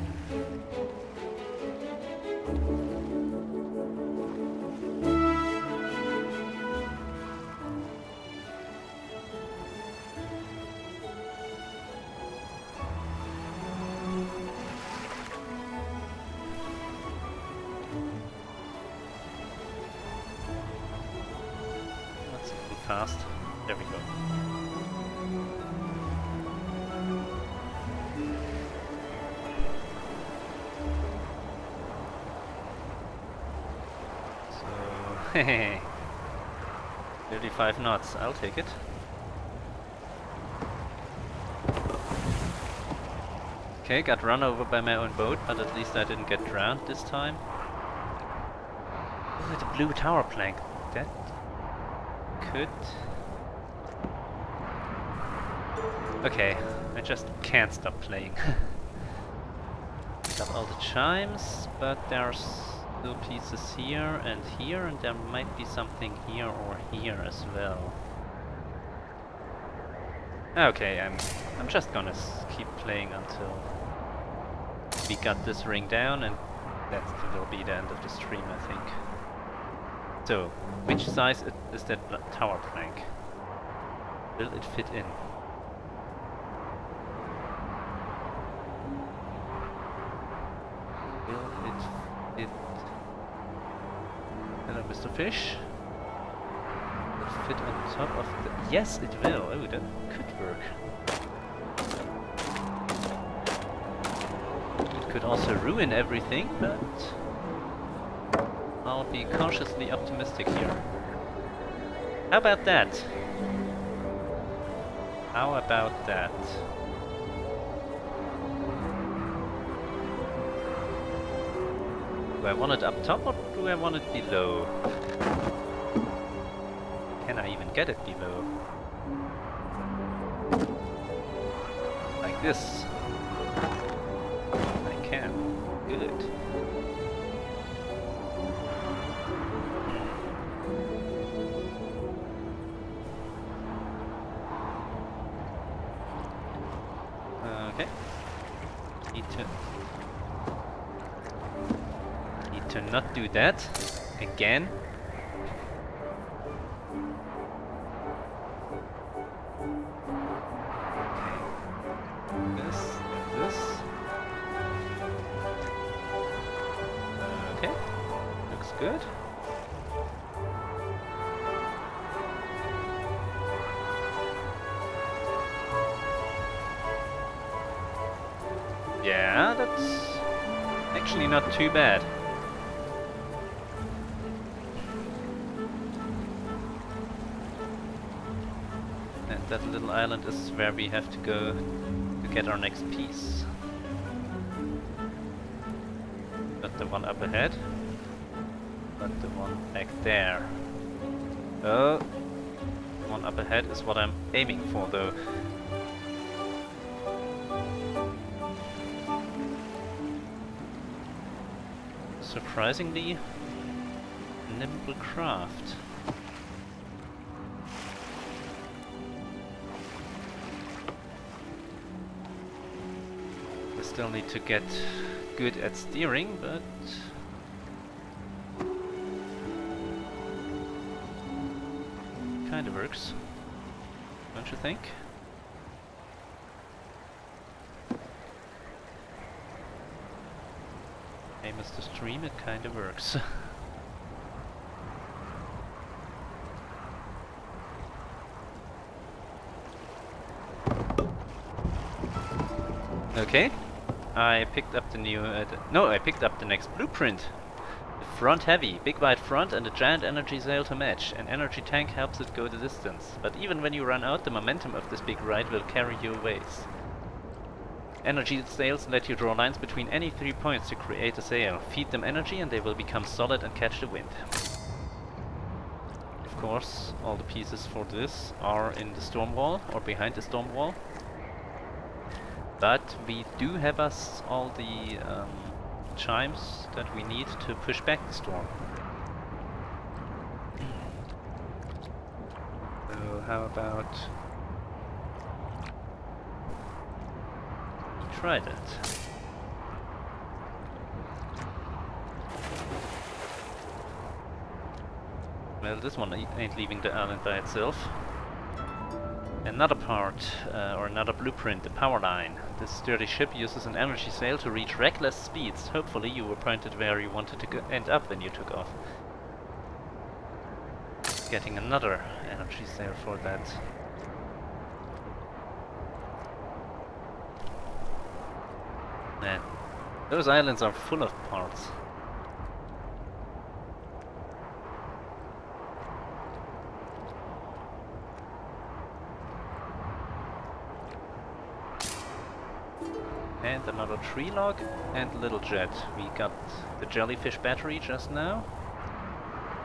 Fast. There we go. So, hehe. 35 knots, I'll take it. Okay, got run over by my own boat, but at least I didn't get drowned this time. Ooh, the blue tower plank. That could... okay, I just can't stop playing. Got all the chimes, but there's still pieces here, and there might be something here or here as well. Okay, I'm just gonna keep playing until we got this ring down, and that will be the end of the stream, I think. So, which size is that tower plank? Will it fit in? Will it fit? Hello, Mr. Fish. Will it fit on top of the... yes, it will! Oh, that could work. It could also ruin everything, but... I'll be cautiously optimistic here. How about that? How about that? Do I want it up top or do I want it below? Can I even get it below? Like this. I can. Good. Okay. Need to not do that again. This. Okay. Looks good. Yeah, that's actually not too bad. And that little island is where we have to go to get our next piece. Not the one up ahead, but the one back there. Oh, the one up ahead is what I'm aiming for though. Surprisingly nimble craft. We still need to get good at steering, but kinda works, don't you think? Aim is the stream, it kinda works. Okay, I picked up the new... I picked up the next blueprint. The front heavy, big wide front and a giant energy sail to match. An energy tank helps it go the distance, but even when you run out, the momentum of this big ride will carry you a ways. Energy sails let you draw lines between any 3 points to create a sail. Feed them energy and they will become solid and catch the wind. Of course, all the pieces for this are in the storm wall or behind the storm wall. But we do have us all the chimes that we need to push back the storm. So how about we try that? Well, this one ain't leaving the island by itself. Another part, or another blueprint, the power line. This sturdy ship uses an energy sail to reach reckless speeds. Hopefully you were pointed where you wanted to end up when you took off. Getting another energy sail for that. Man, those islands are full of parts. And another tree log and a little jet. We got the jellyfish battery just now.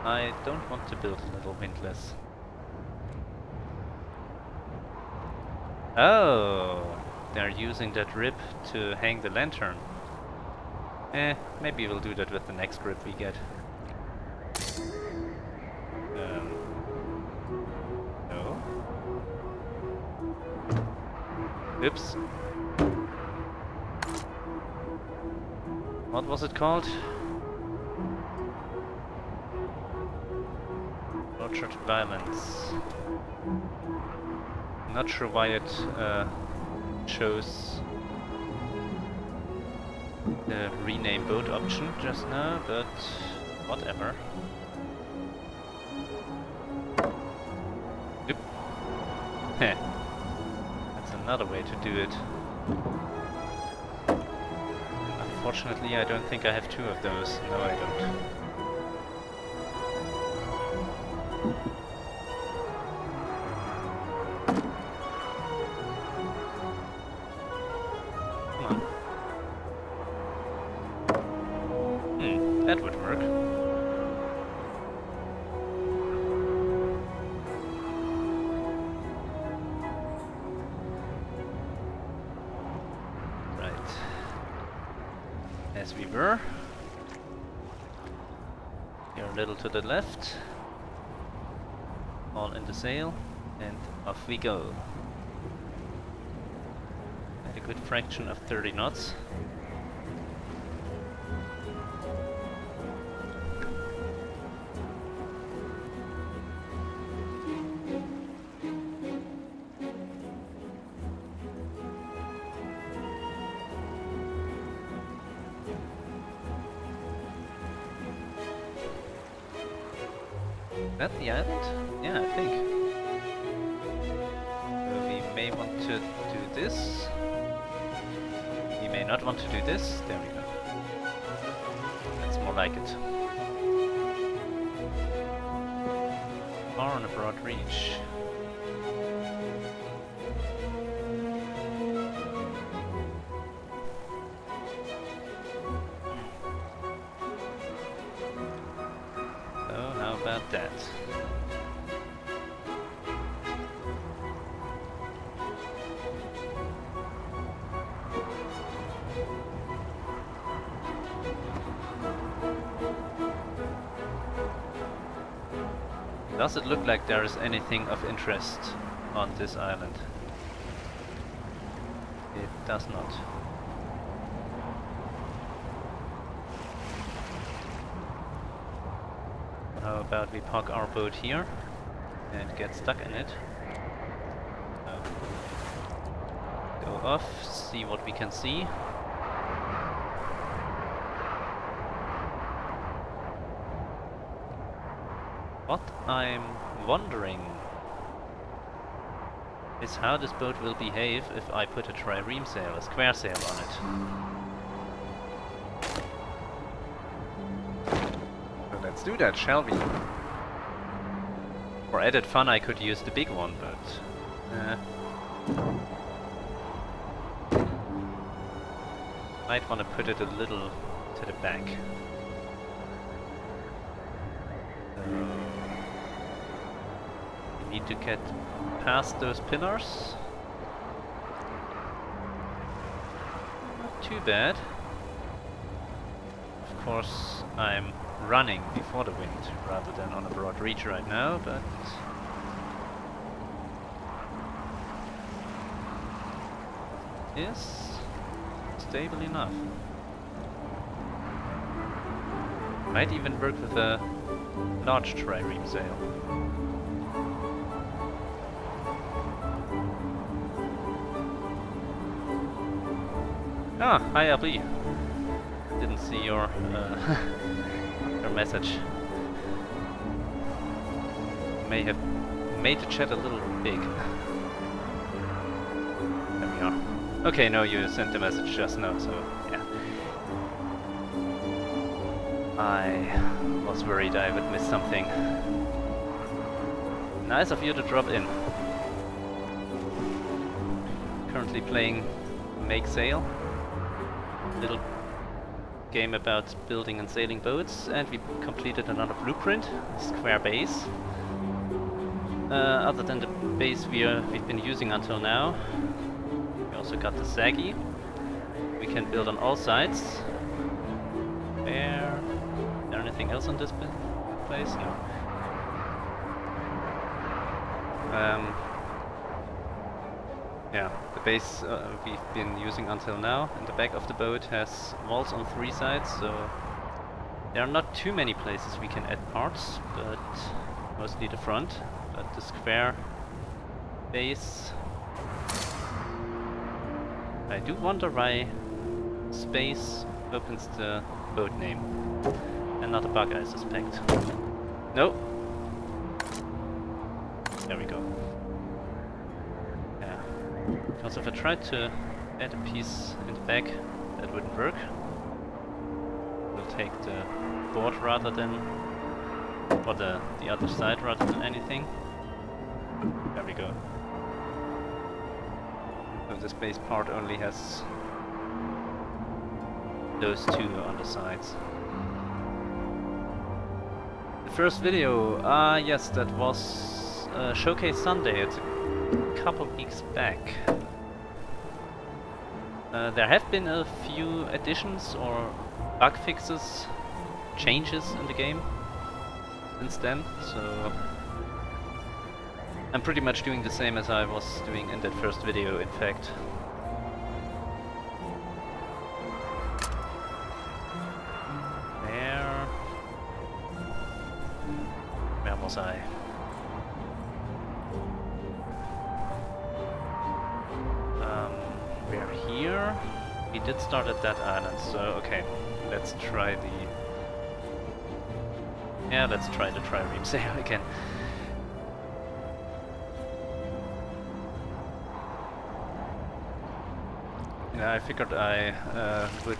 I don't want to build a little windlass. Oh, they're using that rib to hang the lantern. Maybe we'll do that with the next rib we get. No. Oops. What was it called? Orchard Violence. Not sure why it chose the rename boat option just now, but whatever. Oop. Heh. That's another way to do it. Unfortunately, I don't think I have two of those. No, I don't. Come on. That would work. Right. As we were. Here a little to the left. All in the sail. And off we go. At a good fraction of 30 knots. At the island? Yeah, I think. We may want to do this. We may not want to do this. There we go. That's more like it. Far on a broad reach. About that. Does it look like there is anything of interest on this island? It does not. How about we park our boat here and get stuck in it? Go off, see what we can see. What I'm wondering is how this boat will behave if I put a trireme sail, a square sail on it. Let's do that, shall we? For added fun I could use the big one, but... might want to put it a little to the back. We need to get past those pillars. Not too bad. Of course, I'm running before the wind rather than on a broad reach right now, but it is stable enough. Might even work with a large trireme sail. Ah, hi Abri. Didn't see your your message. May have made the chat a little big. There we are. Okay, no, you sent the message just now, so yeah. I was worried I would miss something. Nice of you to drop in. Currently playing Make Sail. Little game about building and sailing boats, and we completed another blueprint, square base. Other than the base we've been using until now, we also got the saggy. We can build on all sides. Is there anything else on this place? No. Yeah, the base we've been using until now in the back of the boat has walls on 3 sides, so there are not too many places we can add parts, but mostly the front. But the square base, I do wonder why space opens the boat name. Another bug, I suspect. No. There we go. Because if I tried to add a piece in the back, that wouldn't work. We'll take the board rather than, or the other side rather than anything. There we go. So this base part only has those 2 on the sides. first video, yes, that was Showcase Sunday. It's a couple weeks back. There have been a few additions or bug fixes, changes in the game since then, so I'm pretty much doing the same as I was doing in that first video, in fact. Where was I? We're here. We did start at that island, so okay. Let's try the... Yeah, let's try the trireme sail again. Yeah, I figured I would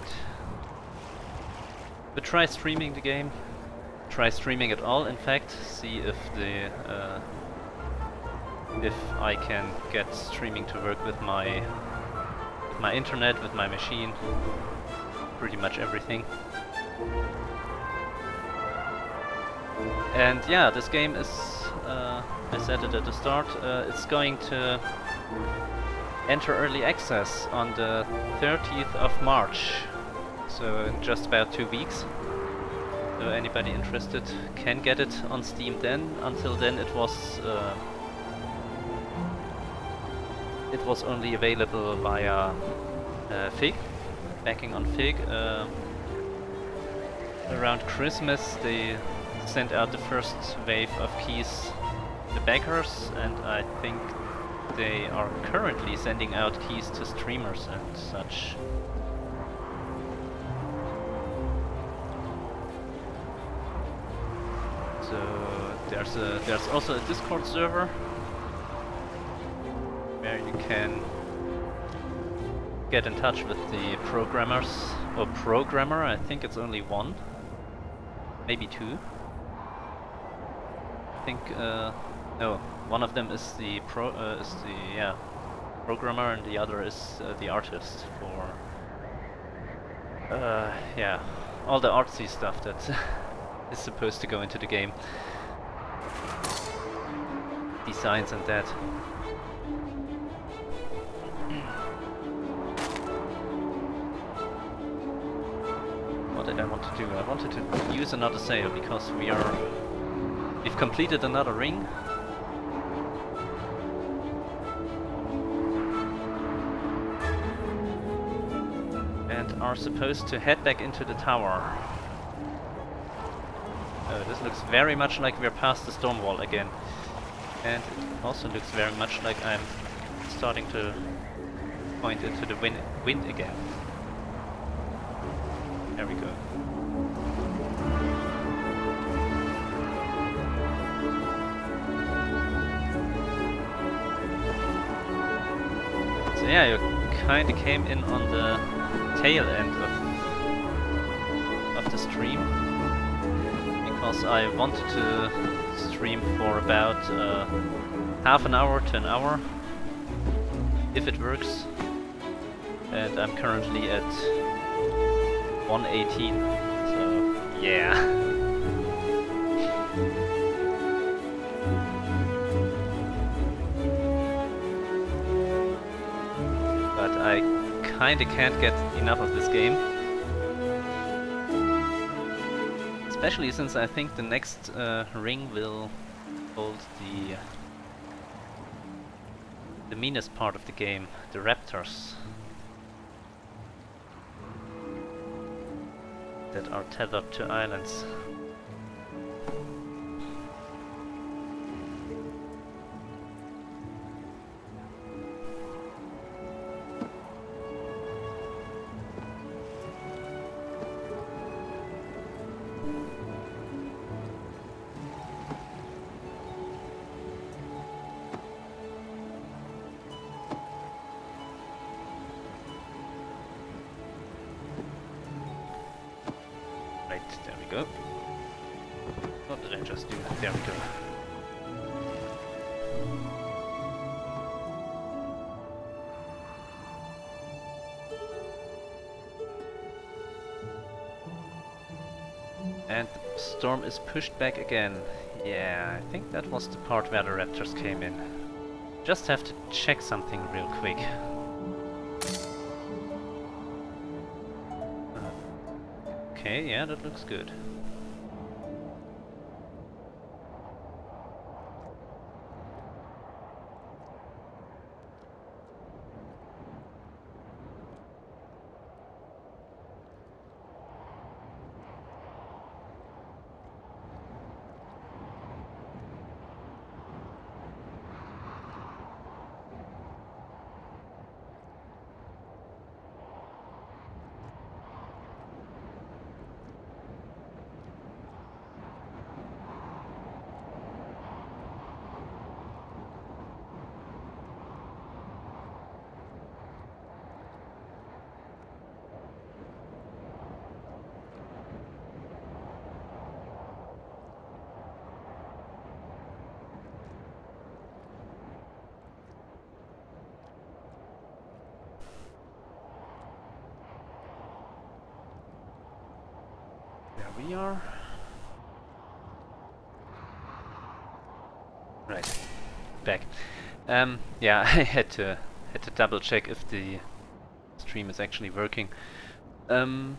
try streaming the game. Try streaming it all, in fact. See if the if I can get streaming to work with my internet, with my machine, pretty much everything. And yeah, this game is, I said it at the start, it's going to enter early access on the 30th of March, so in just about 2 weeks. So anybody interested can get it on Steam then. Until then it was only available via Fig, backing on Fig. Around Christmas they sent out the first wave of keys to backers, and I think they are currently sending out keys to streamers and such. So there's also a Discord server where you can get in touch with the programmers, or programmer. I think it's only one, maybe two. I think no, one of them is the programmer, and the other is the artist for yeah, all the artsy stuff that is supposed to go into the game. Designs and that. What did I want to do? I wanted to use another sail because we've completed another ring. And are supposed to head back into the tower. Oh, this looks very much like we're past the storm wall again. And it also looks very much like I'm starting to point into the wind again. There we go. So yeah, you kinda came in on the tail end of the stream, because I wanted to stream for about half an hour to an hour, if it works, and I'm currently at 1:18, so yeah. But I kinda can't get enough of this game. Especially since I think the next ring will hold the meanest part of the game, the raptors that are tethered to islands. There we go. What did I just do? There we go. And the storm is pushed back again. Yeah, I think that was the part where the raptors came in. Just have to check something real quick. Okay, yeah, that looks good. There we are. Right, back. Yeah, I had to double check if the stream is actually working. Yeah,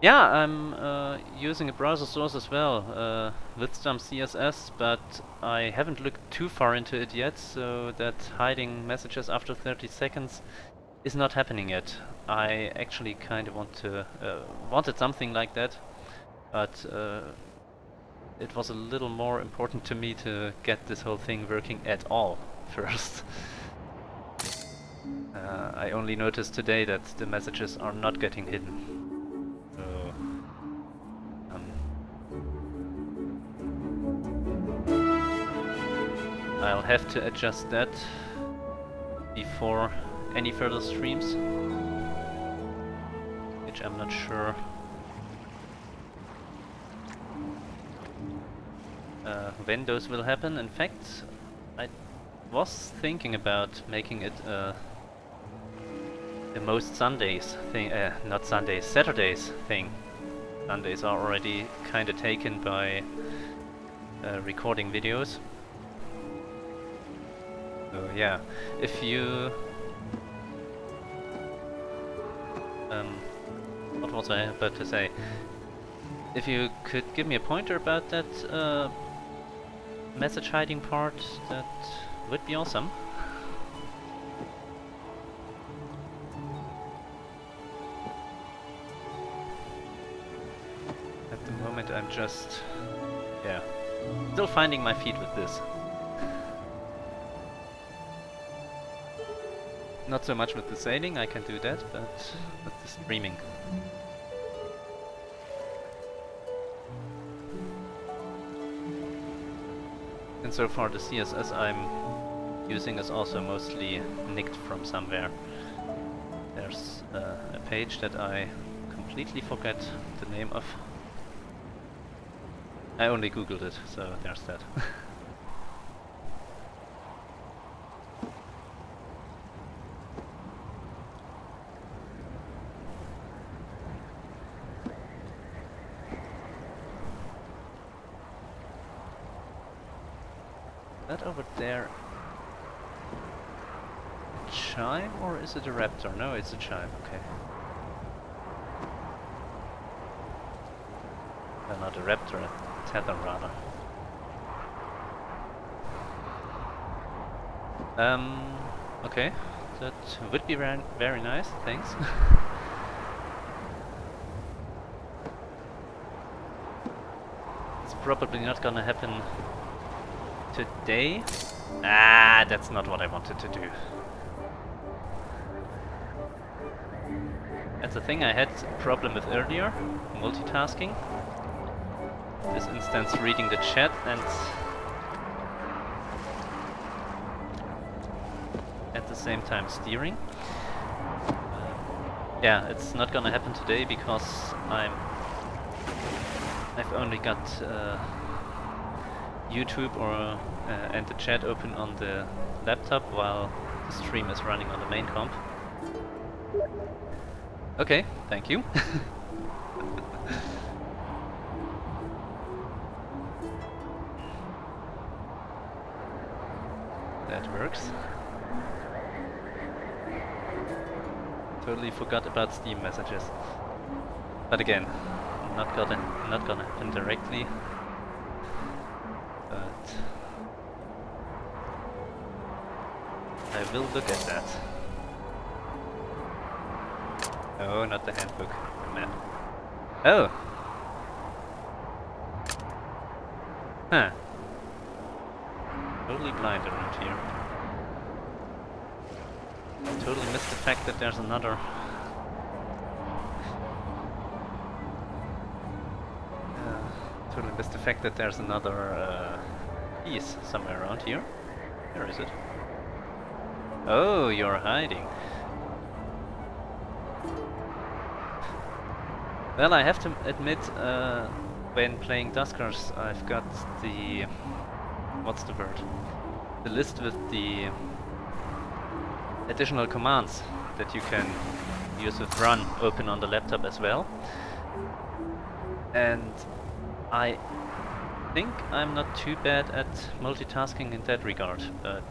I'm using a browser source as well with some CSS, but I haven't looked too far into it yet, so that hiding messages after 30 seconds is not happening yet. I actually kind of wanted something like that, but it was a little more important to me to get this whole thing working at all first. I only noticed today that the messages are not getting hidden. So, I'll have to adjust that before any further streams, which I'm not sure when those will happen. In fact, I was thinking about making it the most Sundays thing, not Sundays, Saturdays thing. Sundays are already kinda taken by recording videos. So yeah, if you... what was I about to say? If you could give me a pointer about that message hiding part, that would be awesome. At the moment I'm just... yeah, still finding my feet with this. Not so much with the sailing, I can do that, but with the streaming. And so far the CSS I'm using is also mostly nicked from somewhere. There's a page that I completely forget the name of. I only googled it, so there's that. That over there a chime, or is it a raptor? No, it's a chime, okay. Well, not a raptor, a tether rather. Okay, that would be very nice, thanks. It's probably not gonna happen today. Ah, that's not what I wanted to do. That's a thing I had a problem with earlier, multitasking. In this instance, reading the chat and at the same time steering. Yeah, it's not gonna happen today because I've only got YouTube or and the chat open on the laptop while the stream is running on the main comp. Okay, thank you. that works. Totally forgot about Steam messages. But again, not gonna happen directly. But I will look at that. Oh, not the handbook, the map. Oh! Huh. Totally blind around here. Totally missed the fact that there's another... totally missed the fact that there's another piece somewhere around here. Where is it? Oh, you're hiding. Well, I have to admit, when playing Duskers, I've got the... what's the word? The list with the additional commands that you can use with run open on the laptop as well. And I think I'm not too bad at multitasking in that regard, but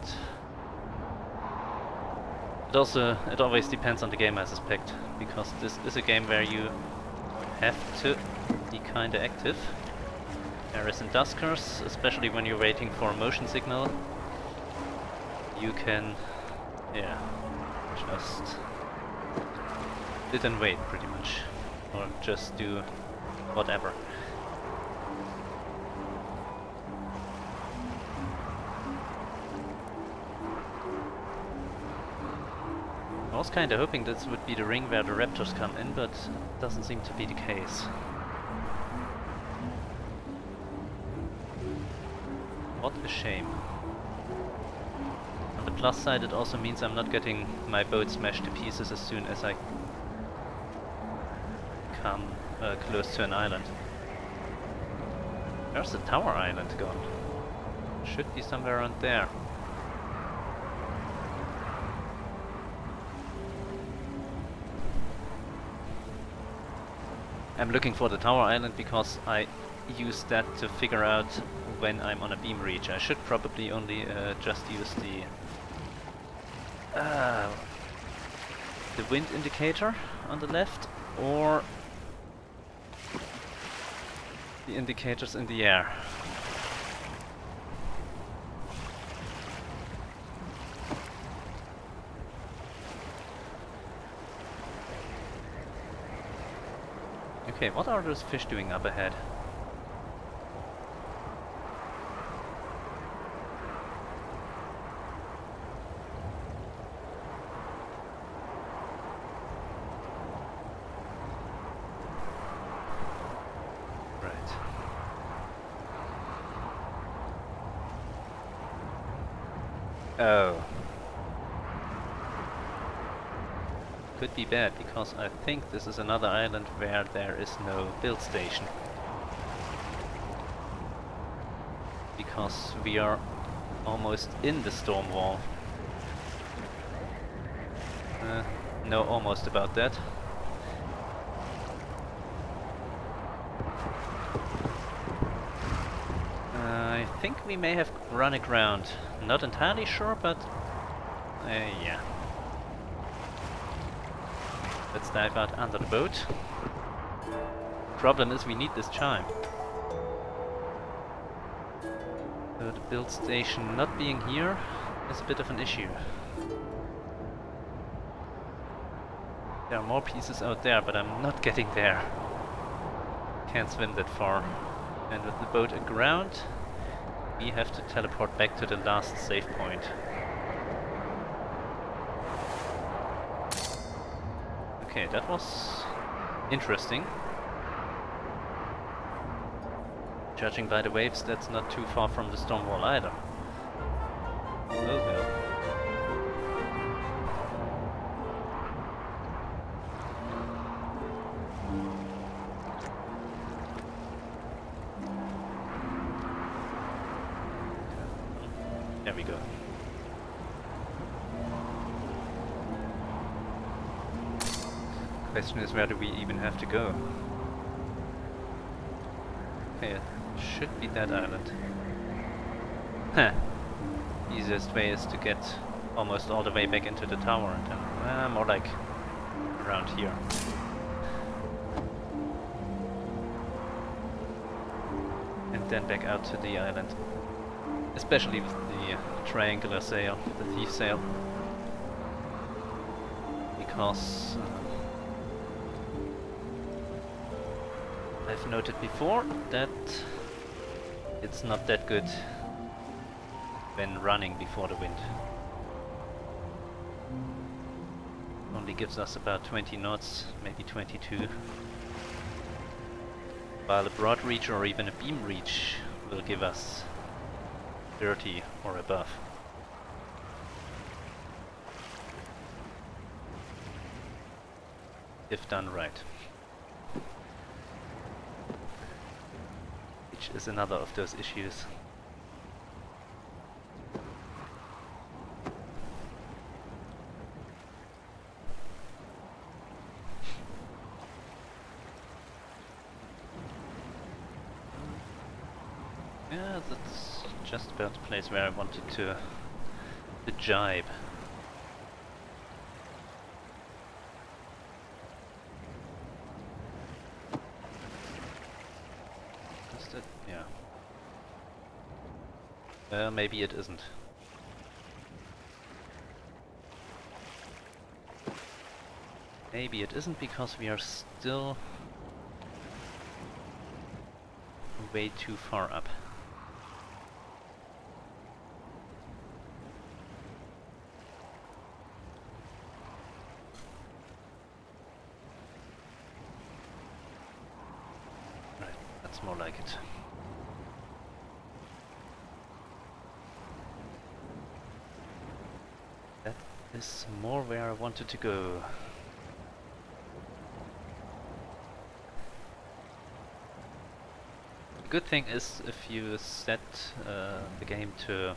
it always depends on the game, I suspect, because this is a game where you have to be kinda active. Whereas in Duskers, especially when you're waiting for a motion signal, you can, yeah, just sit and wait pretty much, or just do whatever. I was kinda hoping this would be the ring where the raptors come in, but it doesn't seem to be the case. What a shame. On the plus side, it also means I'm not getting my boat smashed to pieces as soon as I come close to an island. Where's the tower island gone? Should be somewhere around there. I'm looking for the tower island because I use that to figure out when I'm on a beam reach. I should probably only just use the wind indicator on the left, or the indicators in the air. Okay, what are those fish doing up ahead? Right. Oh. Could be bad, because I think this is another island where there is no build station. Because we are almost in the storm wall. No almost about that. I think we may have run aground. Not entirely sure, but yeah. Let's dive out under the boat. Problem is we need this chime. So the build station not being here is a bit of an issue. There are more pieces out there, but I'm not getting there. Can't swim that far. And with the boat aground, we have to teleport back to the last save point. Okay, that was interesting. Judging by the waves, that's not too far from the storm wall either. Oh well. There we go. Question is, where do we even have to go? Okay, it should be that island. Huh. easiest way is to get almost all the way back into the tower and then more like around here. And then back out to the island. Especially with the triangular sail, the thief sail. Because I've noted before that it's not that good when running before the wind. Only gives us about 20 knots, maybe 22. While a broad reach or even a beam reach will give us 30 or above. If done right. Which is another of those issues. Yeah, that's just about the place where I wanted to jibe. Is that? Yeah. Maybe it isn't. Maybe it isn't because we are still way too far up. More like it. That is more where I wanted to go. The good thing is if you set the game to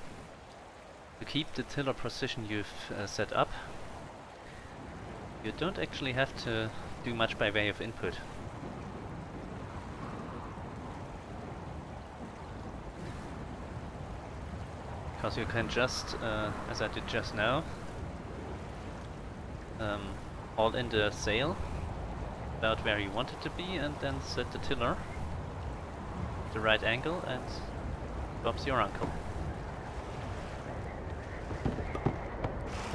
keep the tiller position you've set up, you don't actually have to do much by way of input. Because you can just, as I did just now, haul in the sail about where you want it to be and then set the tiller at the right angle and Bob's your uncle.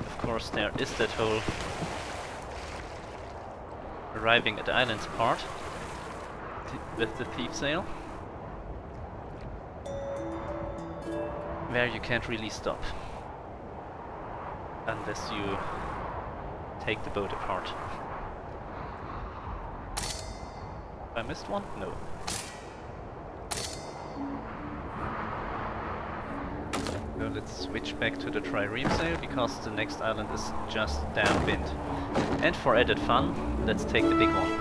Of course there is that whole arriving at the islands part with the thief sail, where you can't really stop unless you take the boat apart. I missed one? No. So let's switch back to the trireme sail because the next island is just downwind. And for added fun, let's take the big one.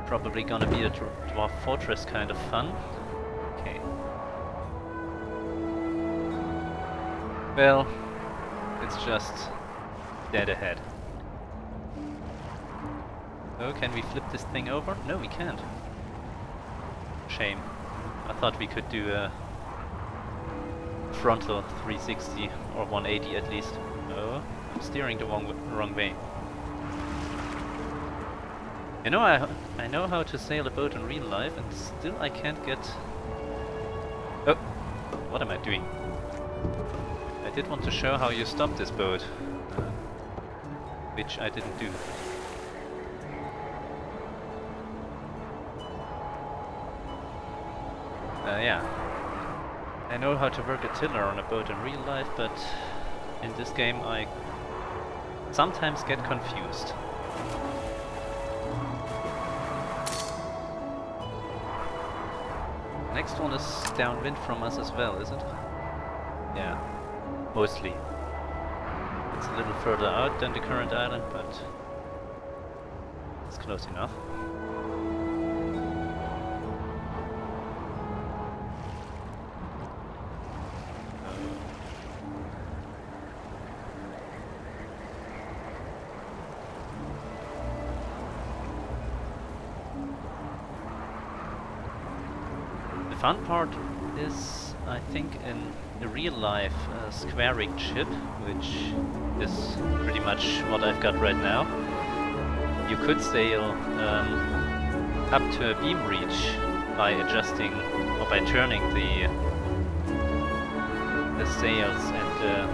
Probably gonna be a dwarf fortress kind of fun. Okay. Well, it's just dead ahead. Oh, can we flip this thing over? No, we can't. Shame. I thought we could do a frontal 360 or 180 at least. Oh, I'm steering the wrong way. You know, I know how to sail a boat in real life, and still I can't get... Oh, what am I doing? I did want to show how you stop this boat, which I didn't do. Yeah. I know how to work a tiller on a boat in real life, but in this game I sometimes get confused. Next one is downwind from us as well, is it? Yeah, mostly. It's a little further out than the current island, but it's close enough. fun part is, I think, in a real-life square-rigged ship, which is pretty much what I've got right now. You could sail up to a beam reach by adjusting or by turning the sails and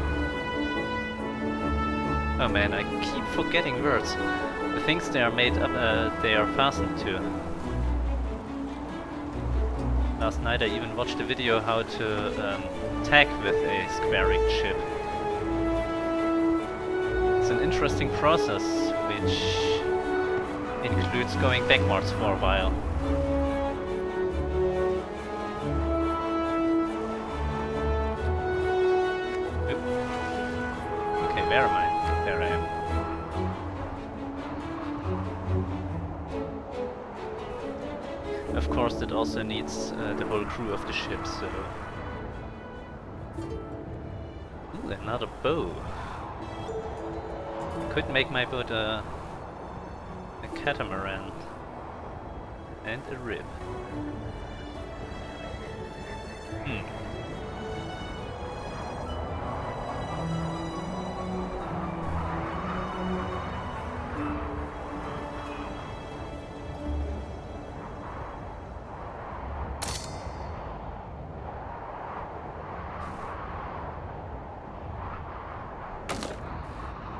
oh man, I keep forgetting words. The things they are made up, they are fastened to. Last night I even watched a video how to tack with a square-rigged ship. It's an interesting process, which includes going backwards for a while. Oop. Okay, where am I? There I am. Of course, it also needs the whole crew of the ship, so... Ooh, another bow. Could make my boat a catamaran. And a rib.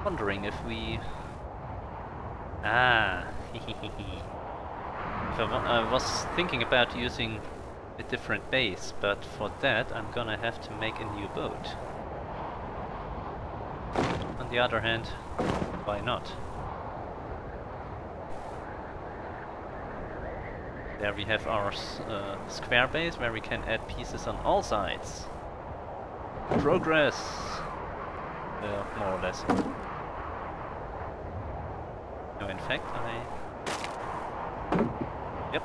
Wondering if we... Ah, I was thinking about using a different base, but for that I'm gonna have to make a new boat. On the other hand, why not? There we have our square base where we can add pieces on all sides. Progress! More or less. No, in fact, Yep.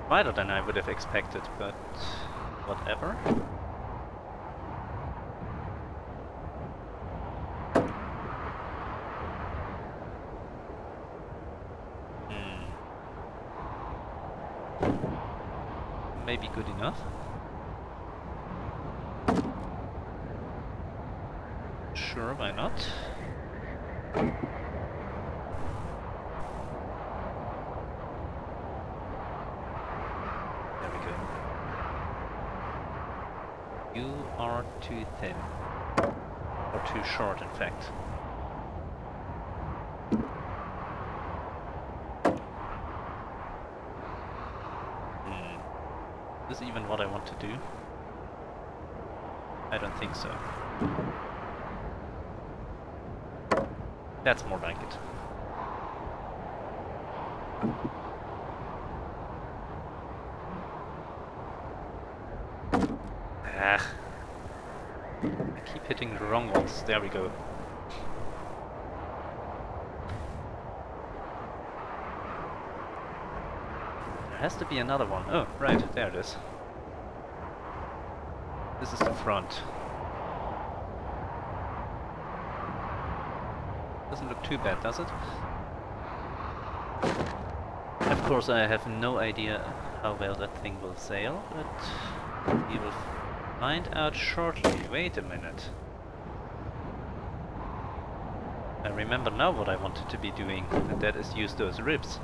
Wider than I would have expected, but whatever. Maybe good enough. Sure, why not? There we go. You are too thin. Or too short, in fact. Is this even what I want to do? I don't think so. That's more like it. Ah. I keep hitting the wrong ones. There we go. There has to be another one. Oh, right, there it is. This is the front. Doesn't look too bad, does it? Of course, I have no idea how well that thing will sail, but we will find out shortly. Wait a minute. I remember now what I wanted to be doing, and that is use those ribs.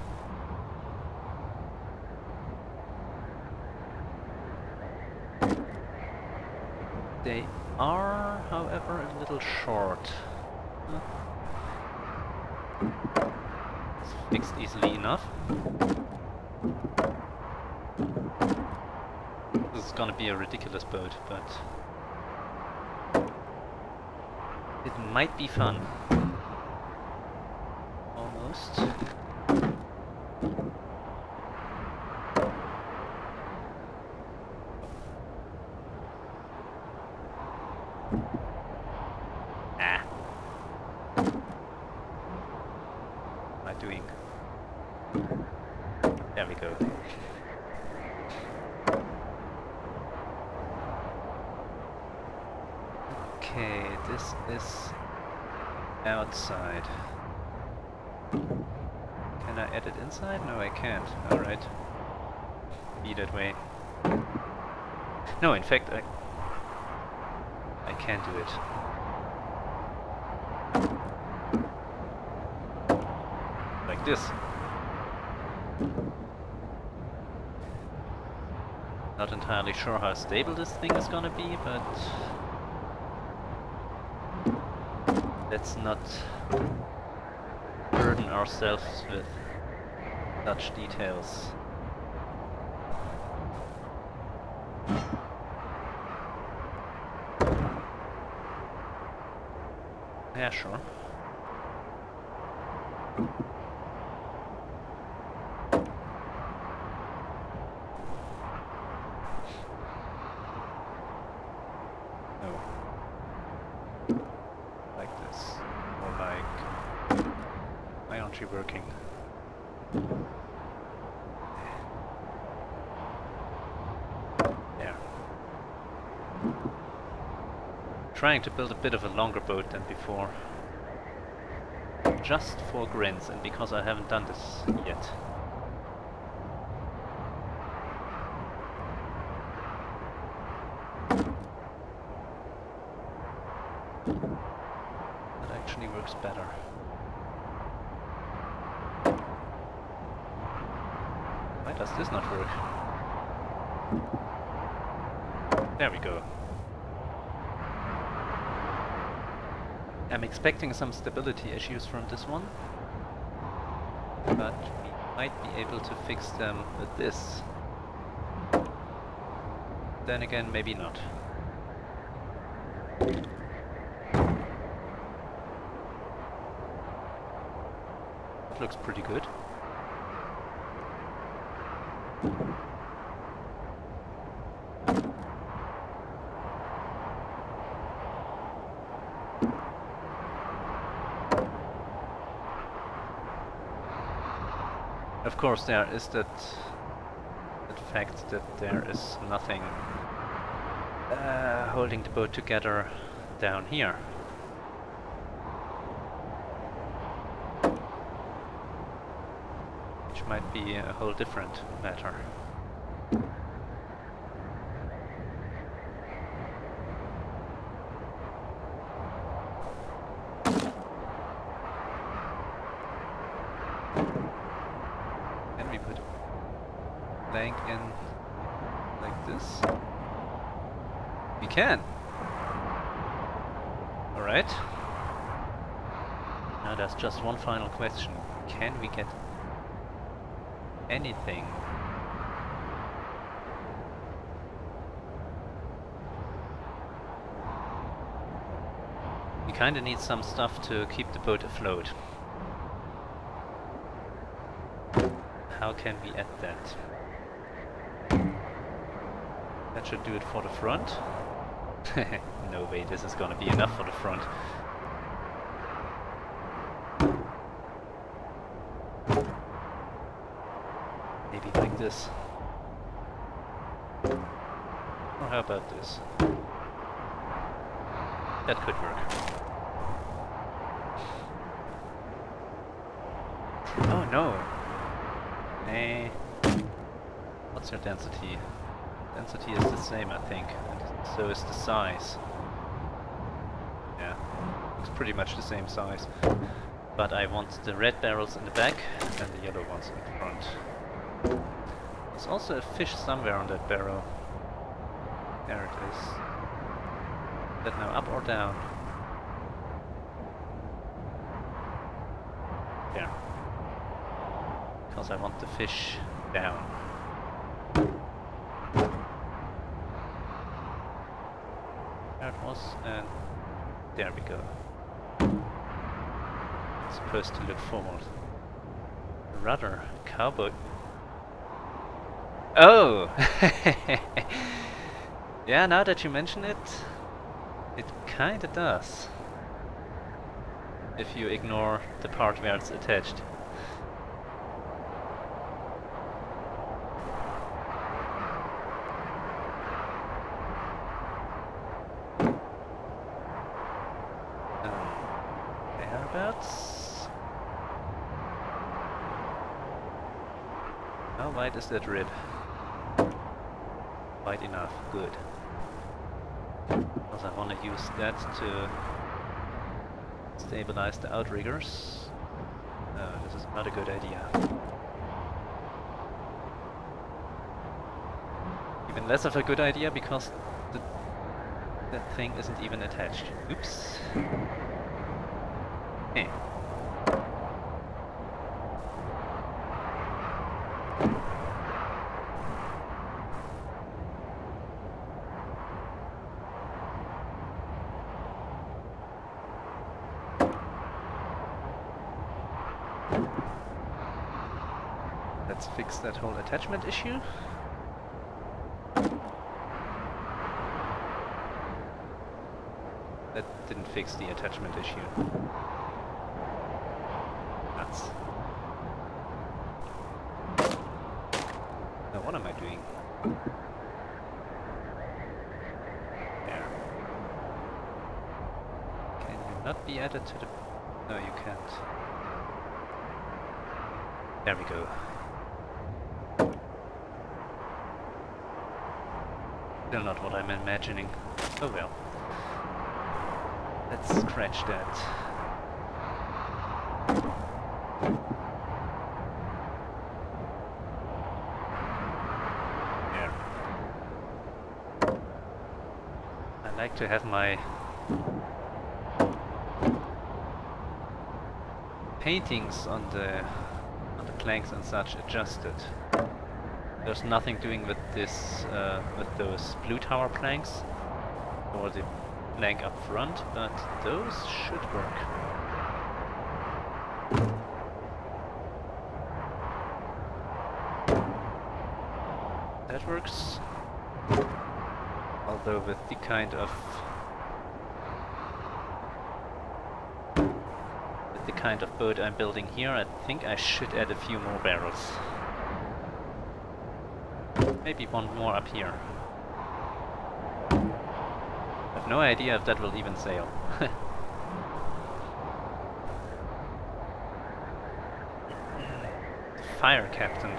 They are, however, a little short. It's fixed easily enough. This is gonna be a ridiculous boat, but it might be fun. Almost. Doing. There we go. Okay, this is outside. Can Can I add it inside? No, I can't. Alright. Be that way. No, in fact, I can do it. Like this. Not entirely sure how stable this thing is gonna be, but let's not burden ourselves with such details. Yeah, sure. No. Like this. Or like... Why aren't you working? There. Trying to build a bit of a longer boat than before. Just for grins, and because I haven't done this yet. That actually works better. Why does this not work? There we go. I'm expecting some stability issues from this one, but we might be able to fix them with this. Then again, maybe not. It looks pretty good. Of course, there is that fact that there is nothing holding the boat together down here. Which might be a whole different matter. Plank in like this? We can! Alright. Now there's just one final question. Can we get anything? We kinda need some stuff to keep the boat afloat. How can we add that? That should do it for the front. No way, this is gonna be enough for the front. Maybe like this. Or how about this? That could work. Oh no! Eh. What's your density? Density is the same, I think, and so is the size. Yeah, it's pretty much the same size. But I want the red barrels in the back and the yellow ones in the front. There's also a fish somewhere on that barrel. There it is. Is that now up or down? There. Because I want the fish down. There it was, and there we go. It's supposed to look forward. Rudder, cowboy. Oh! Yeah, now that you mention it, it kinda does. If you ignore the part where it's attached. Thereabouts. How wide is that rib? Wide enough, good. Because I want to use that to stabilize the outriggers. No, this is not a good idea. Even less of a good idea because that thing isn't even attached. Oops. Hey. Let's fix that whole attachment issue. That didn't fix the attachment issue. Nuts. Now what am I doing? There. Can you not be added to the... No, you can't. There we go. Still not what I'm imagining. Oh well. Let's scratch that. There. I like to have my paintings on the planks and such adjusted. There's nothing doing with this, with those blue tower planks or the plank up front, but those should work. That works. Although with the kind of boat I'm building here, I think I should add a few more barrels. Maybe one more up here. I have no idea if that will even sail. Fire captain.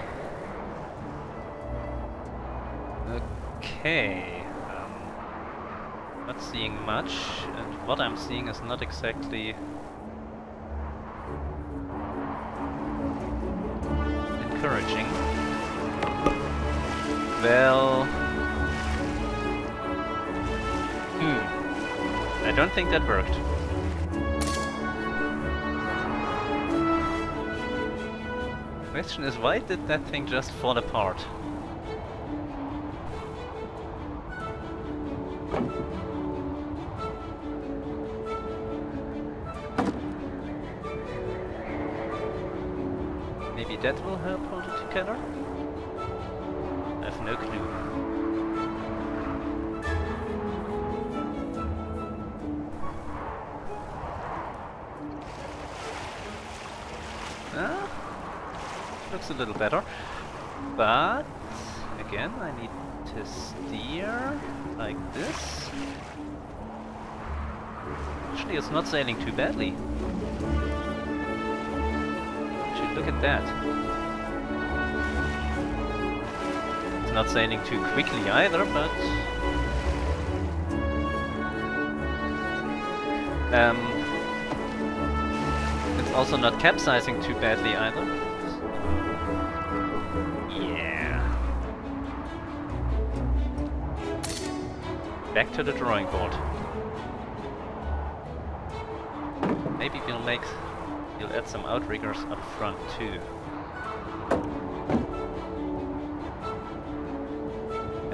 Okay. Not seeing much, and what I'm seeing is not exactly encouraging. Well... I don't think that worked. Question is, why did that thing just fall apart? Maybe that will help hold it together? I have no clue. Looks a little better, but again I need to steer like this. Actually, it's not sailing too badly. Actually, look at that. It's not sailing too quickly either, but it's also not capsizing too badly either. Back to the drawing board. Maybe we'll add some outriggers up front too.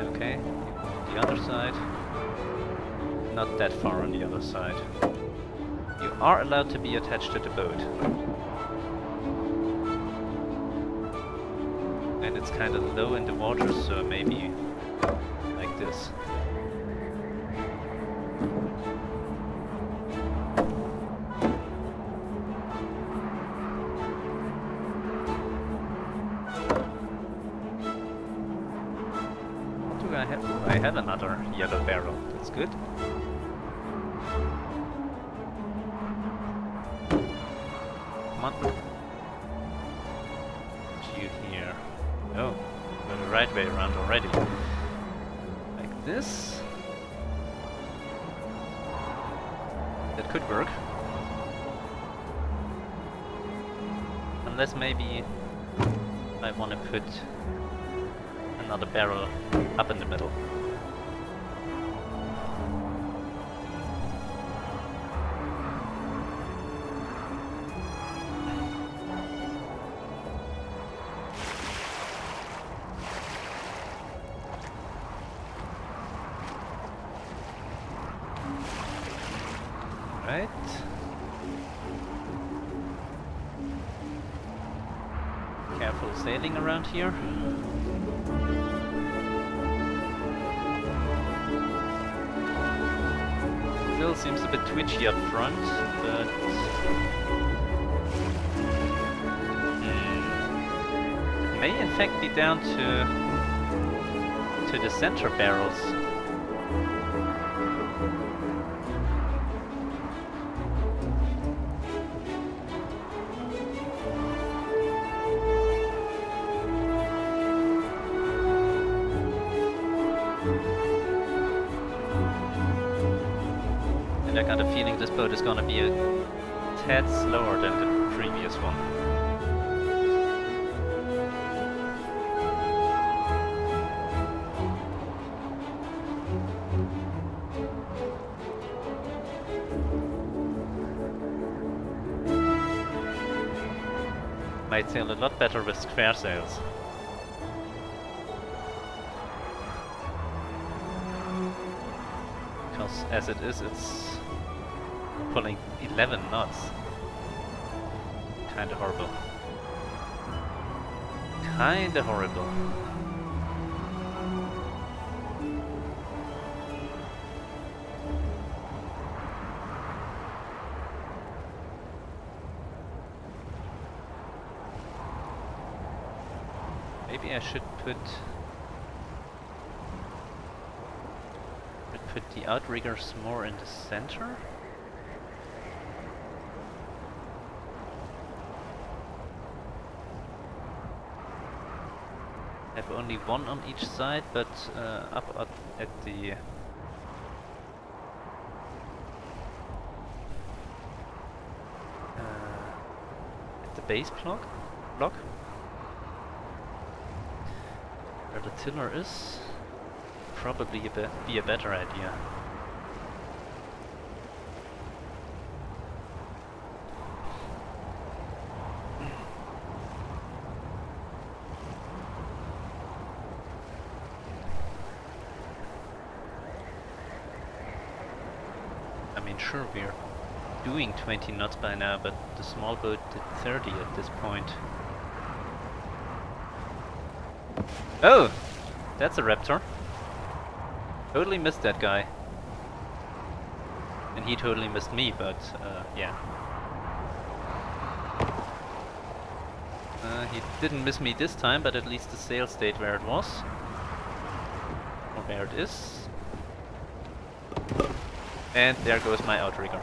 Okay, the other side. Not that far on the other side. You are allowed to be attached to the boat. And it's kind of low in the water, so maybe like this. I have another yellow barrel. That's good. Come on. What's you here? Oh. way around already. Like this. That could work. Unless maybe I want to put another barrel up in the middle. Right. Careful sailing around here. Still seems a bit twitchy up front, but it may in fact be down to the center barrels. I got a feeling this boat is gonna be a tad slower than the previous one. Might sail a lot better with square sails. Because as it is, it's pulling 11 knots. Kinda horrible. Kinda horrible. Maybe I should put the outriggers more in the center. I have only one on each side, but up at the base block, where the tiller is, probably be a better idea. I mean, sure, we're doing 20 knots by now, but the small boat did 30 at this point. Oh! That's a raptor. Totally missed that guy. And he totally missed me, but yeah. He didn't miss me this time, but at least the sail stayed where it was. Or where it is. And there goes my outrigger.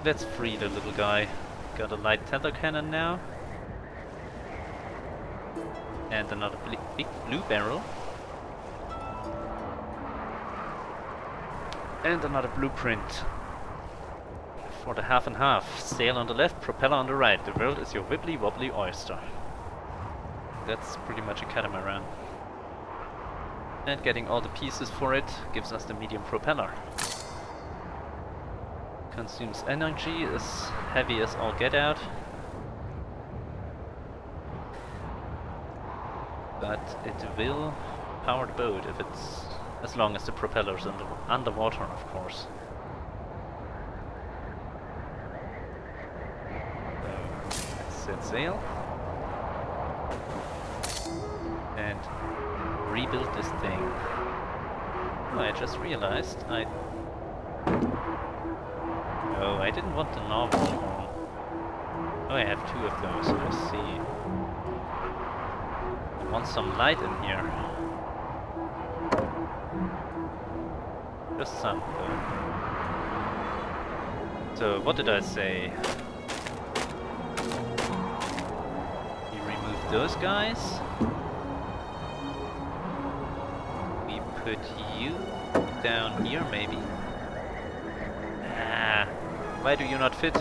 Let's free the little guy. Got a light tether cannon now. And another big blue barrel. And another blueprint. For the half and half. Sail on the left, propeller on the right. The world is your wibbly wobbly oyster. That's pretty much a catamaran. And getting all the pieces for it gives us the medium propeller. Consumes energy, is heavy as all get out. But it will power the boat if it's, as long as the propeller's underwater, of course. So let's set sail and rebuild this thing. Oh, I just realized Oh, I didn't want the normal one. Oh, I have two of those, I see. I want some light in here. Just some, though. So, what did I say? those guys. We put you down here maybe. Ah, why do you not fit?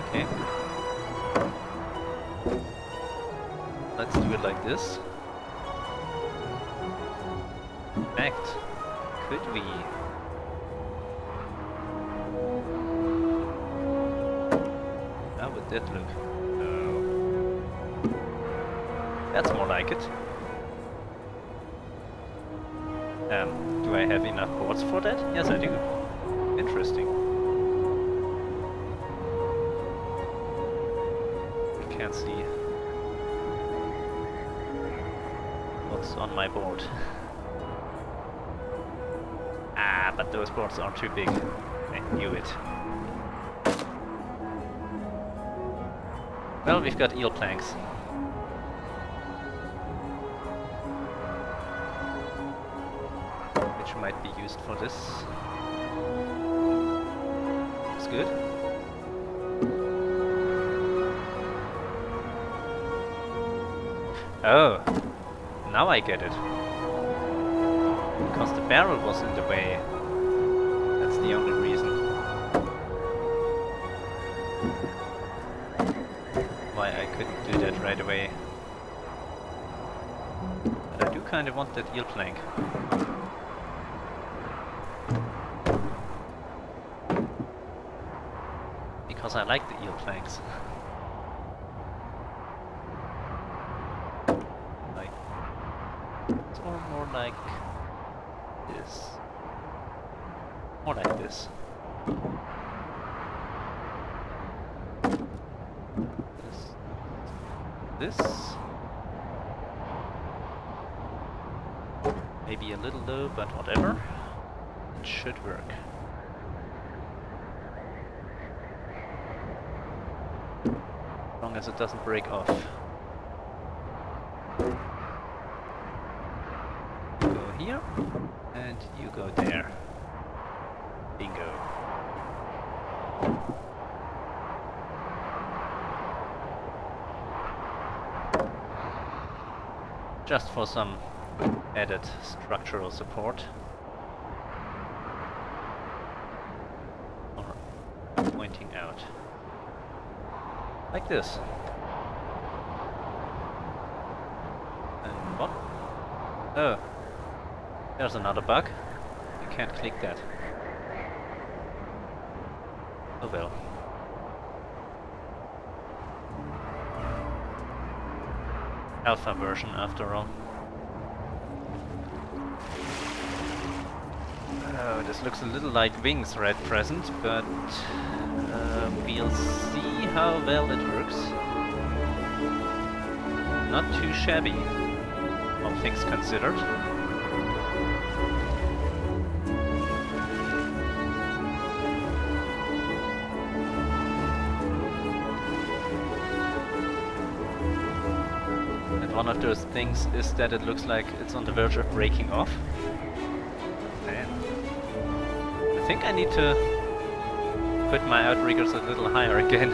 Okay. Let's do it like this. In fact, could we? How would that look? That's more like it. Do I have enough boards for that? Yes, I do. Interesting. I can't see what's on my board. Ah, but those boards are too big. I knew it. Well, we've got eel planks. Which might be used for this. Looks good. Oh, now I get it. Because the barrel was in the way. That's the only reason. Why I couldn't do that right away. But I do kind of want that eel plank. Because I like the eel planks. Like, or more like this. More like this. This. Maybe a little low, but whatever. It should work. As long as it doesn't break off. You go here, and you go there. Bingo. Just for some added structural support. Or pointing out. Like this. And what? Oh. There's another bug. You can't click that. Oh well. Alpha version after all. Oh, this looks a little like wings right present, but we'll see how well it works. Not too shabby, all things considered. One of those things is that it looks like it's on the verge of breaking off. Man. I think I need to put my outriggers a little higher again.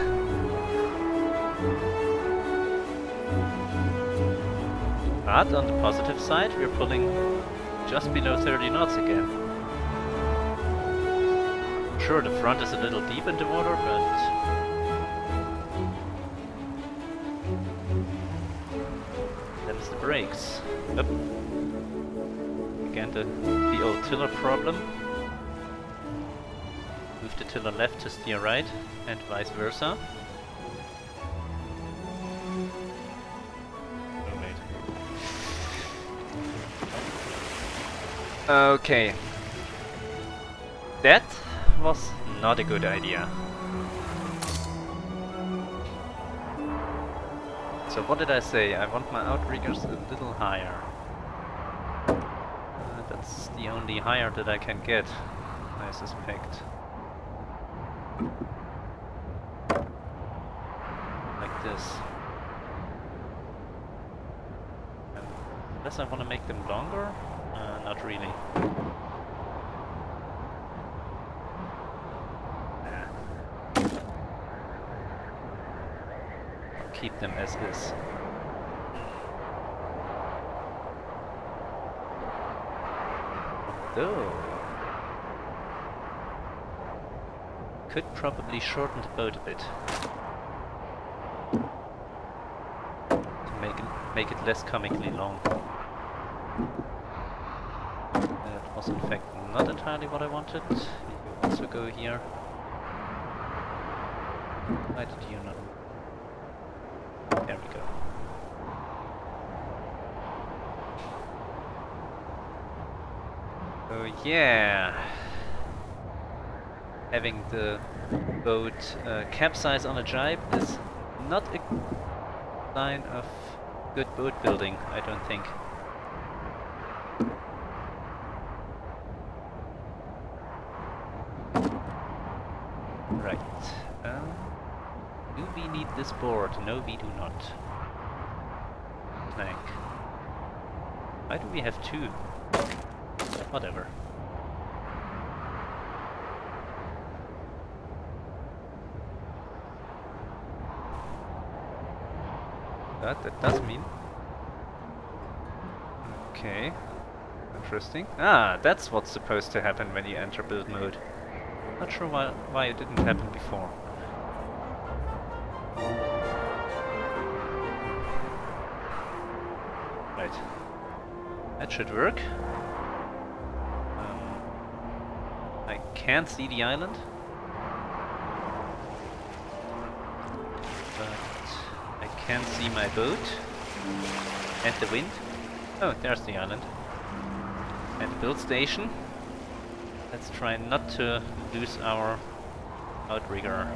But on the positive side, we're pulling just below 30 knots again. Sure, the front is a little deep in the water, but the brakes. Up. Again the old tiller problem. Move the tiller left to steer right, and vice versa. Oh, wait. Okay. That was not a good idea. So what did I say? I want my outriggers a little higher. That's the only higher that I can get, I suspect. Like this. Unless I want to make them longer? Not really. keep them as is. Though could probably shorten the boat a bit to make it less comically long. That was in fact not entirely what I wanted. You also go here. Why did you not? There we go. So yeah, having the boat capsize on a jibe is not a sign of good boat building, I don't think. Right. Do we need this board? No, we do not. Plank. Why do we have two? Whatever. That does mean... Okay. Interesting. Ah, that's what's supposed to happen when you enter build mode. Not sure why it didn't happen before. Right. That should work. I can't see the island. But I can see my boat. And the wind. Oh, there's the island. And the build station. Let's try not to lose our outrigger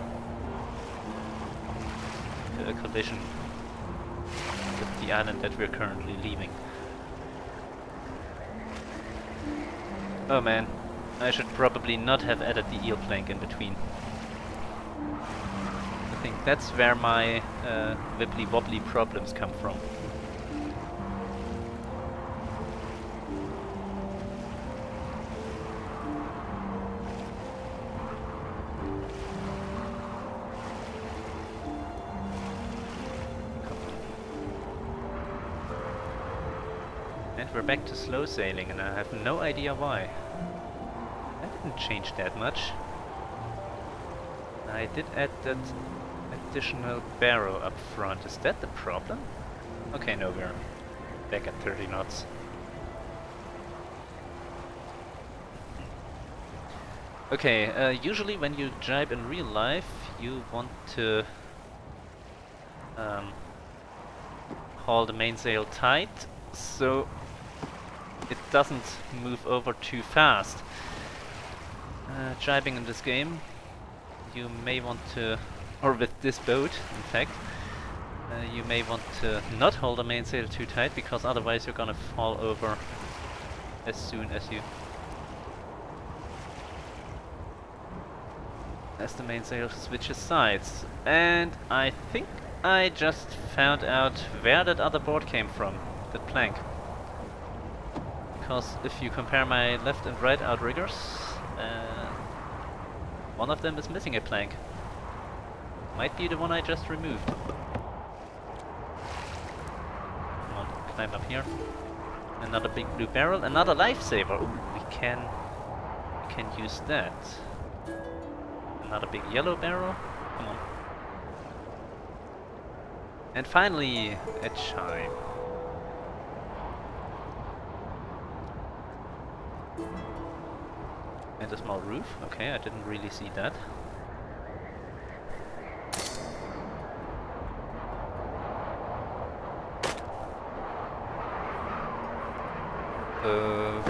to a collision with the island that we're currently leaving. Oh man, I should probably not have added the eel plank in between. I think that's where my wibbly wobbly problems come from. We're back to slow sailing and I have no idea why. That didn't change that much. I did add that additional barrow up front. Is that the problem? Okay, no, we're back at 30 knots. Okay, usually when you jibe in real life, you want to haul the mainsail tight, so it doesn't move over too fast. Jibing in this game, you may want to, or with this boat in fact, you may want to not hold the mainsail too tight, because otherwise you're gonna fall over as soon as the mainsail switches sides. And I think I just found out where that other board came from, that plank. Because if you compare my left and right outriggers, one of them is missing a plank. Might be the one I just removed. Come on, climb up here. Another big blue barrel, another lifesaver. Ooh, we can use that. Another big yellow barrel. Come on. And finally, a chime. And a small roof. Okay, I didn't really see that.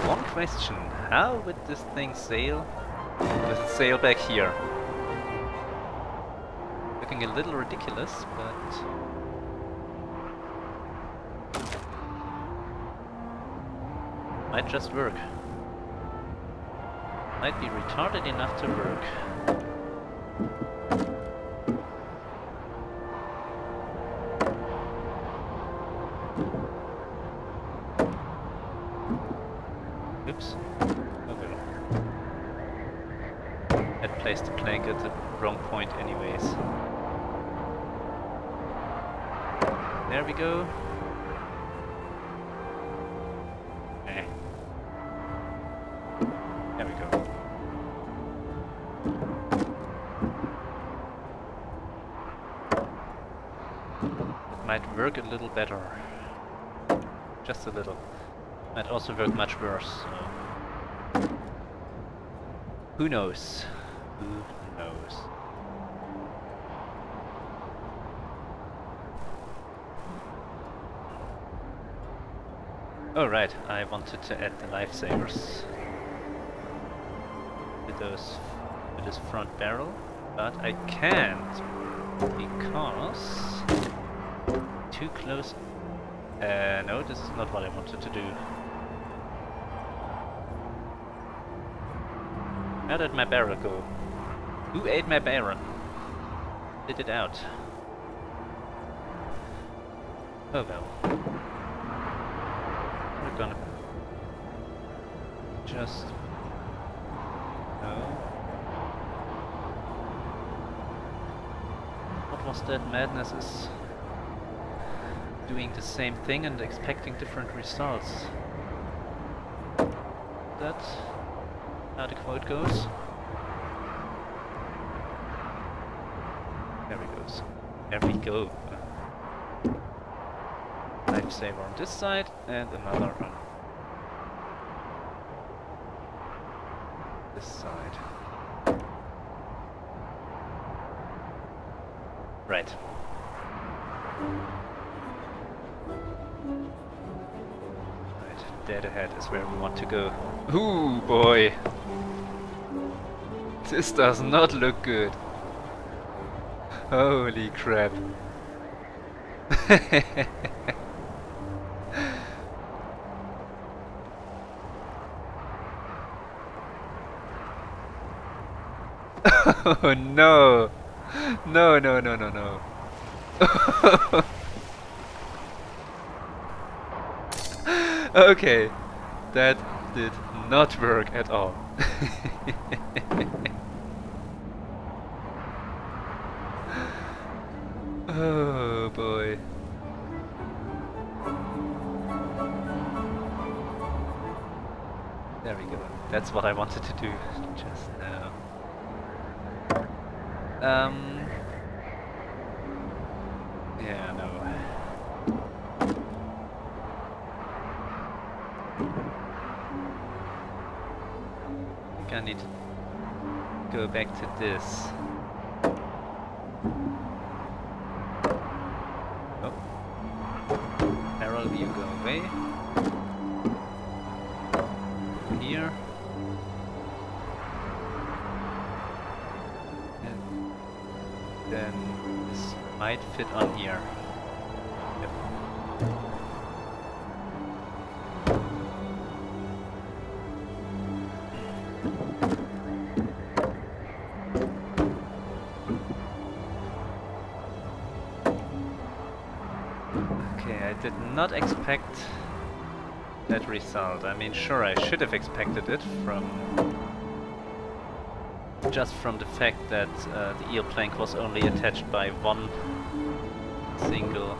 One question. How would this thing sail? Does it sail back here? Looking a little ridiculous, but... might just work. Might be retarded enough to work. Oops. Oh well. I'd placed the plank at the wrong point anyways. There we go. There we go. It might work a little better. Just a little. Might also work much worse. So. Who knows? Who knows? Oh right, I wanted to add the lifesavers to this front barrel, but I can't because too close. No, this is not what I wanted to do. Where did my barrel go? Who ate my barrel? Did it out? Oh well. We're gonna just... No. What was that? Madness is doing the same thing and expecting different results. That's how the quote goes. There we goes. There we go. Lifesaver on this side and another on this side. Right. Dead ahead is where we want to go. Ooh boy! This does not look good. Holy crap. Oh no! No, no, no, no, no. Okay, that did not work at all. Oh boy. There we go. That's what I wanted to do just now. Yeah, no. I think I need to go back to this. Oh. Parallel view, go away. Here. And then this might fit on here. Yep. Okay, I did not expect that result. I mean, sure, I should have expected it just from the fact that the eel plank was only attached by one single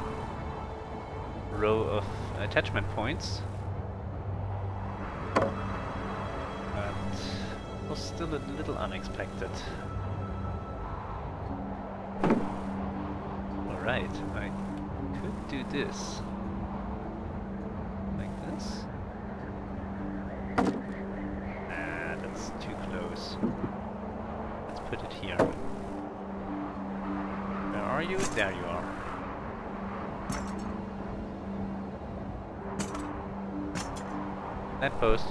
row of attachment points. But it was still a little unexpected. Alright, I could do this. Like this. Ah, that's too close. Let's put it here. Where are you? There you are. That post.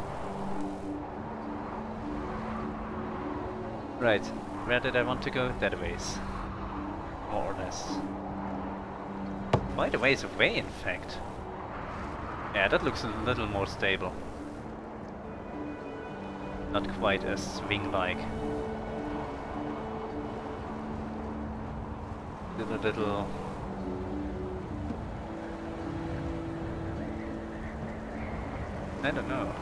Right, where did I want to go? That ways. More or less. Quite a ways away, in fact. Yeah, that looks a little more stable. Not quite as swing-like. Little... I don't know.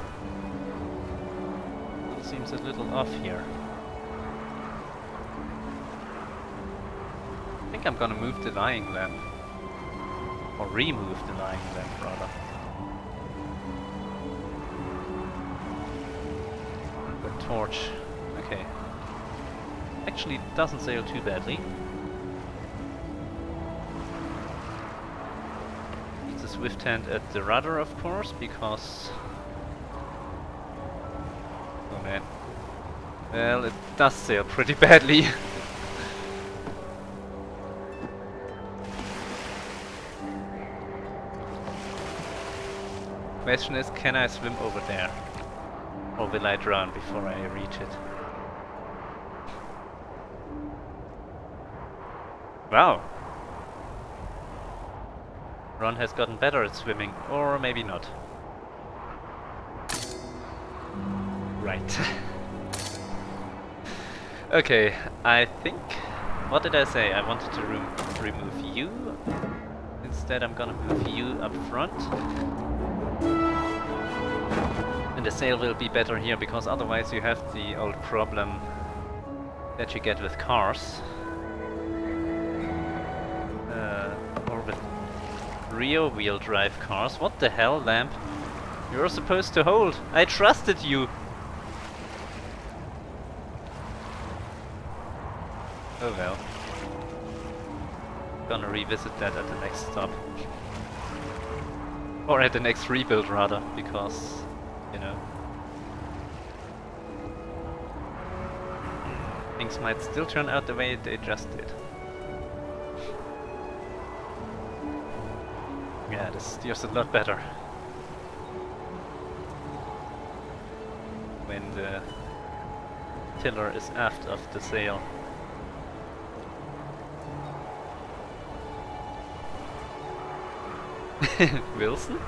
It seems a little off here. I think I'm gonna move the lying lamp. Or remove the lying lamp, rather. The torch. Okay. Actually, it doesn't sail too badly. It's a swift hand at the rudder, of course, because... Oh man. Well, it does sail pretty badly. Question is, can I swim over there? Or will I drown before I reach it? Wow! Ron has gotten better at swimming, or maybe not. Right. Okay, I think... What did I say? I wanted to remove you. Instead I'm gonna move you up front. And the sail will be better here, because otherwise you have the old problem that you get with cars. Or with rear-wheel drive cars. What the hell, lamp? You're supposed to hold! I trusted you! Oh well. Gonna revisit that at the next stop. Or at the next rebuild rather, because, you know, things might still turn out the way they just did. Yeah, this steers a lot better when the tiller is aft of the sail. Wilson?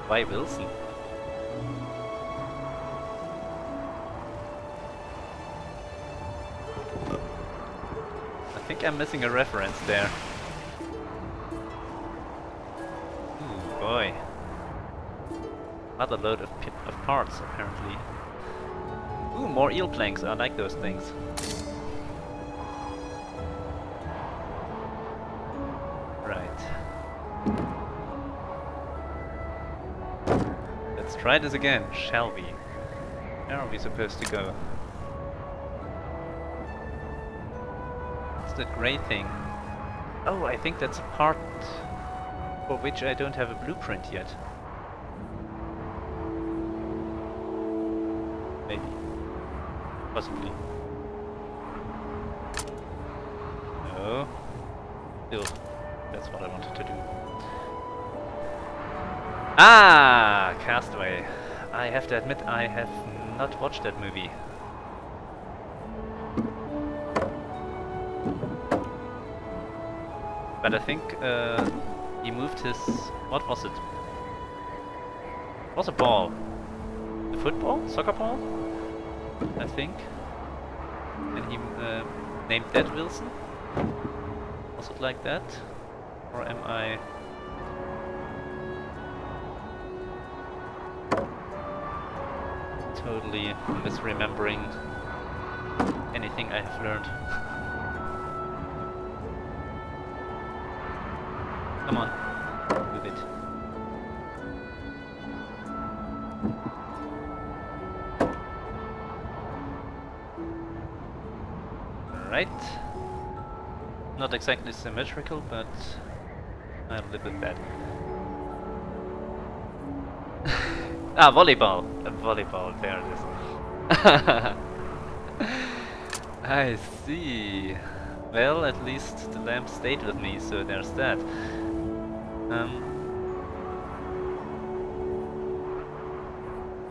Why Wilson? I think I'm missing a reference there. Ooh, boy. Another load of parts, apparently. Ooh, more eel planks. I like those things. Let's try this again, shall we? Where are we supposed to go? What's that grey thing? Oh, I think that's a part for which I don't have a blueprint yet. Maybe. Possibly. No. Still, that's what I wanted to do. Ah, Castaway. I have to admit, I have not watched that movie. But I think he moved his... what was it? It was a ball. A football? Soccer ball? I think. And he named that Wilson? Was it like that? Or am I... totally misremembering anything I have learned? Come on, move it. Right. Not exactly symmetrical, but a little bit bad. Ah, volleyball! Volleyball, there it is. I see. Well, at least the lamp stayed with me, so there's that.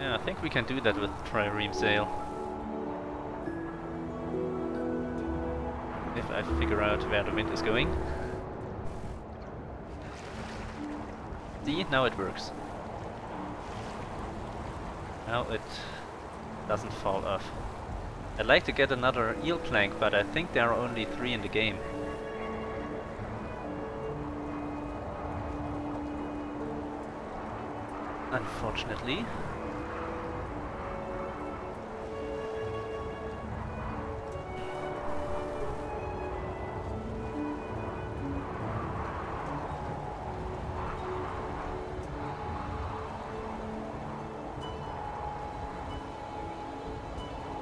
Yeah, I think we can do that with trireme sail. If I figure out where the wind is going. See, now it works. Now it doesn't fall off. I'd like to get another eel plank, but I think there are only 3 in the game. Unfortunately.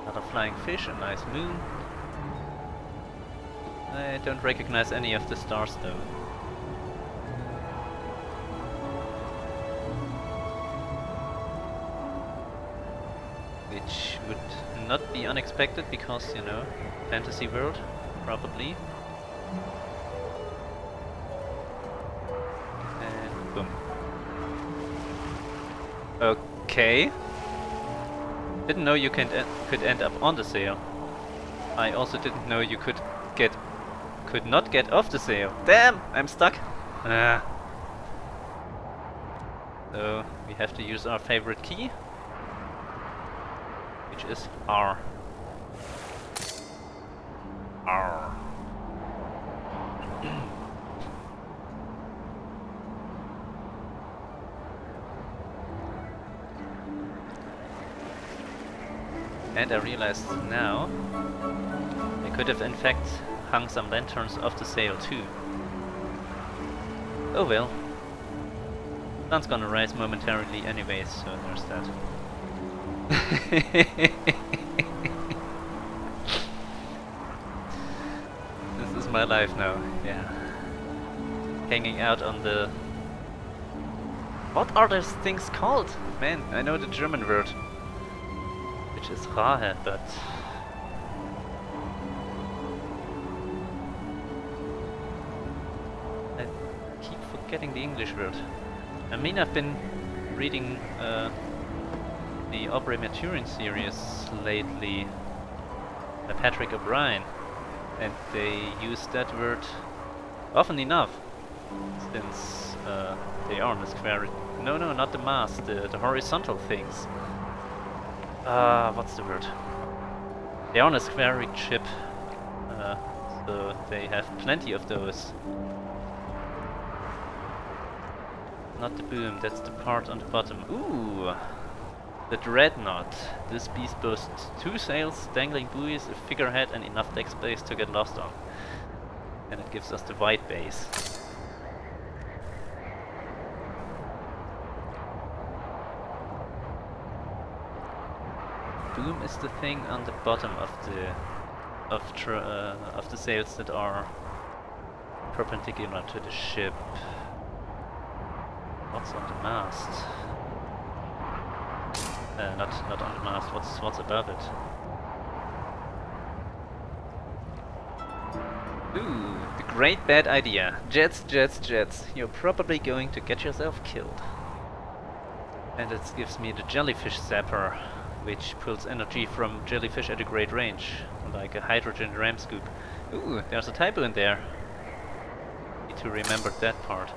Another flying fish, a nice moon. I don't recognize any of the stars though. Which would not be unexpected because, you know, fantasy world, probably. And boom. Okay. Didn't know you could end up on the sail. I also didn't know you could not get off the sail. Damn, I'm stuck. Ah. So we have to use our favorite key, which is R. R. And I realized now I could have in fact hung some lanterns off the sail too. Oh well. Sun's gonna rise momentarily anyways, so there's that. This is my life now, yeah. Hanging out on the... What are those things called? Man, I know the German word. Which is Rahe, but... I keep forgetting the English word. I mean, I've been reading the Aubrey Maturin series lately by Patrick O'Brien, and they use that word often enough, since they are on the square... No, not the mast, the horizontal things. What's the word? They're on a square-rigged ship, so they have plenty of those. Not the boom, that's the part on the bottom. Ooh! The dreadnought. This beast boasts 2 sails, dangling buoys, a figurehead and enough deck space to get lost on. And it gives us the white base. Boom is the thing on the bottom of the sails that are perpendicular to the ship. What's on the mast? Not on the mast. What's above it? Ooh, the great bad idea. Jets, jets, jets. You're probably going to get yourself killed. And it gives me the jellyfish zapper, which pulls energy from jellyfish at a great range, like a hydrogen ram scoop. Ooh, there's a typo in there. Need to remember that part.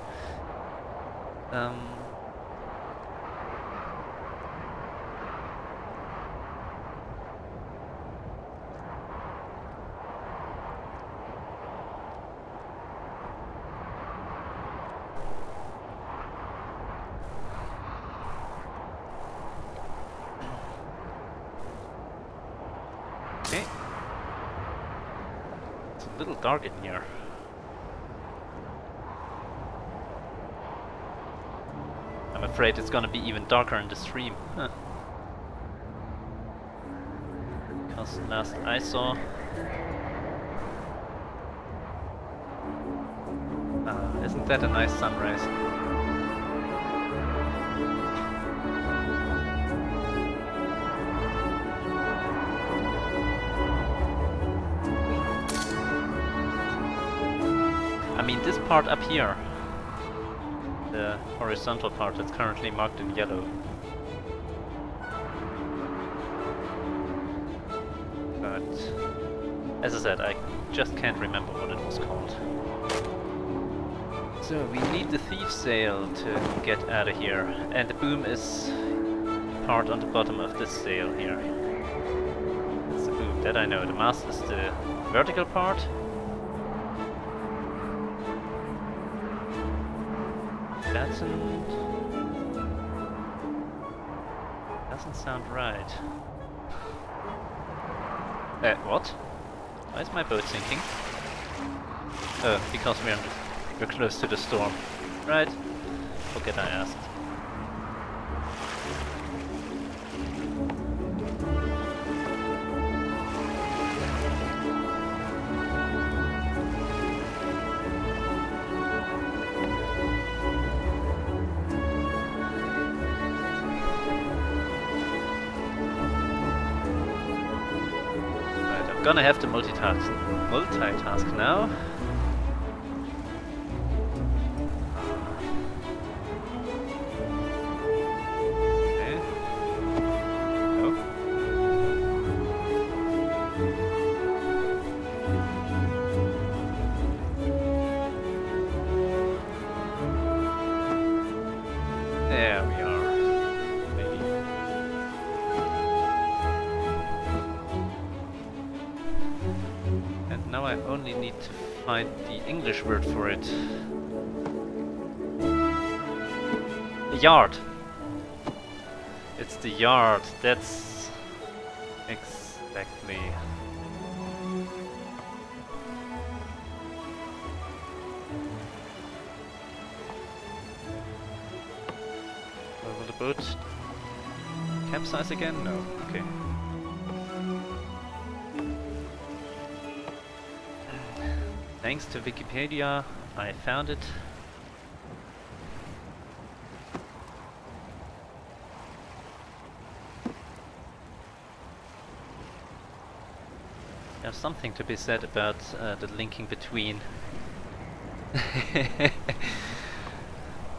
Okay. It's a little dark in here. I'm afraid it's gonna be even darker in the stream. Huh. Because last I saw... isn't that a nice sunrise? I mean, this part up here, the horizontal part that's currently marked in yellow. But, as I said, I just can't remember what it was called. So, we need the thief sail to get out of here, and the boom is part on the bottom of this sail here. That's the boom, that I know. The mast is the vertical part. Doesn't sound right. What? Why is my boat sinking? Oh, because we're close to the storm. Right. Forget I asked. Gonna have to multitask now. Okay. No. There we are. Maybe. And now I only need to find the English word for it. A yard. It's the yard. That's exactly. Will the boat capsize again? No. Okay. Thanks to Wikipedia, I found it. There's something to be said about the linking between.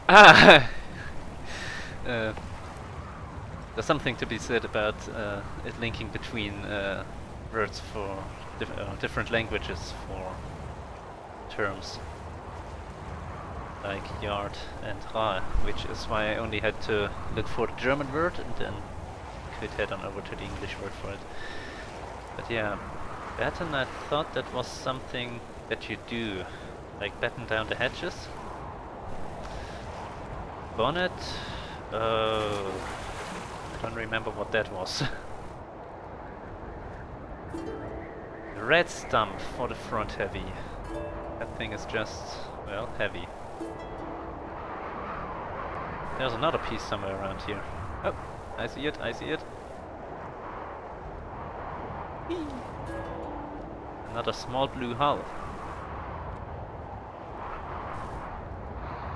Ah! There's something to be said about it linking between words for different languages for terms like yard and ra, which is why I only had to look for the German word and then could head on over to the English word for it. But yeah, batten, I thought that was something that you do, like batten down the hatches. Bonnet, I don't remember what that was. Red stump for the front heavy. That thing is just, well, heavy. There's another piece somewhere around here. Oh, I see it, I see it. Whee! Another small blue hull.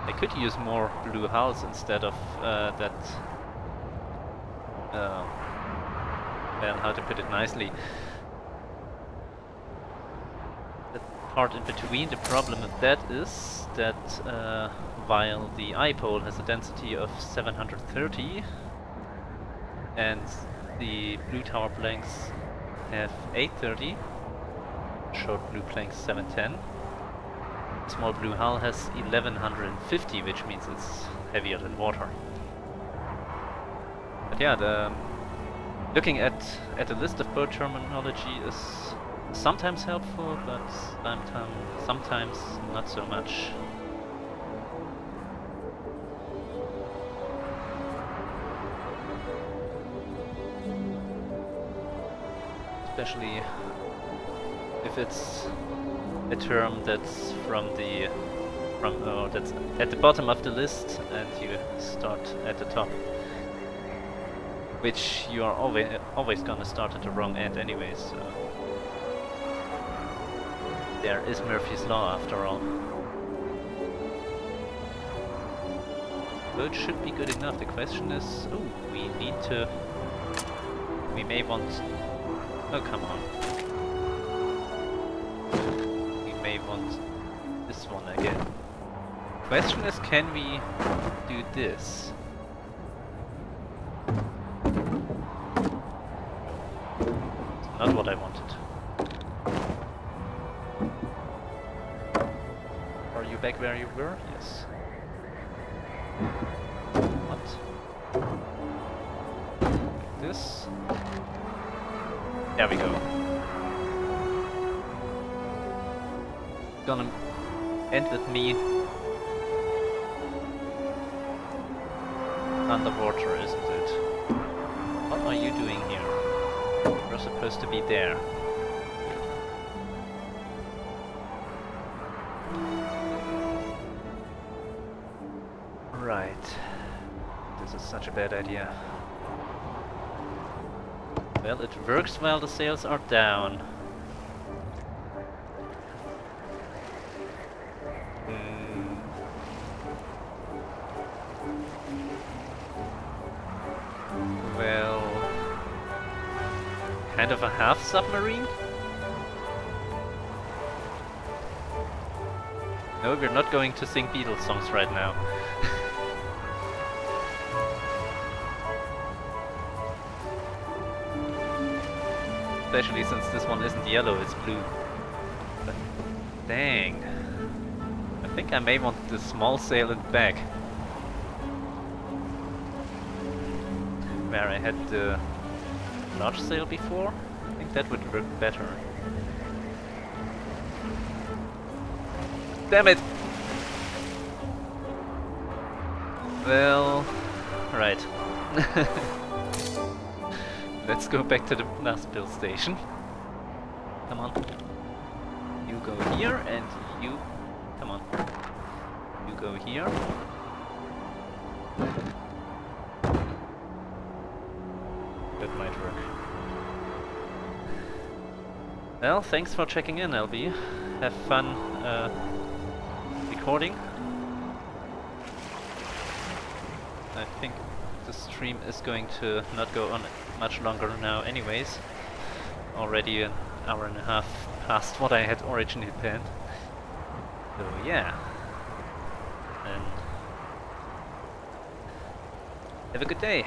I could use more blue hulls instead of that... well, how to put it nicely. The part in between, the problem with that is that while the eye pole has a density of 730 and the blue tower planks have 830, short blue planks 710, small blue hull has 1150, which means it's heavier than water. But yeah, looking at a list of boat terminology is sometimes helpful, but sometimes not so much. Especially if it's a term that's that's at the bottom of the list and you start at the top, which you are always gonna start at the wrong end anyway. So there is Murphy's Law after all. Boat should be good enough. The question is, oh, we may want. Oh, come on. We may want this one again. Question is, can we do this? It's not what I wanted. Are you back where you were? Yes. What? Like this? There we go. Gonna end with me underwater, isn't it? What are you doing here? You're supposed to be there. Right. This is such a bad idea. Well, it works while the sails are down. Well... kind of a half submarine? No, we're not going to sing Beatles songs right now. Especially since this one isn't yellow, it's blue. But dang. I think I may want the small sail in the back. Where I had the large sail before. I think that would work better. Damn it! Well, right. Let's go back to the last build station. Come on. You go here and you... Come on. You go here. That might work. Well, thanks for checking in, LB. Have fun recording. I think the stream is going to not go on much longer now anyways. Already an hour and a half past what I had originally planned. So yeah. And have a good day.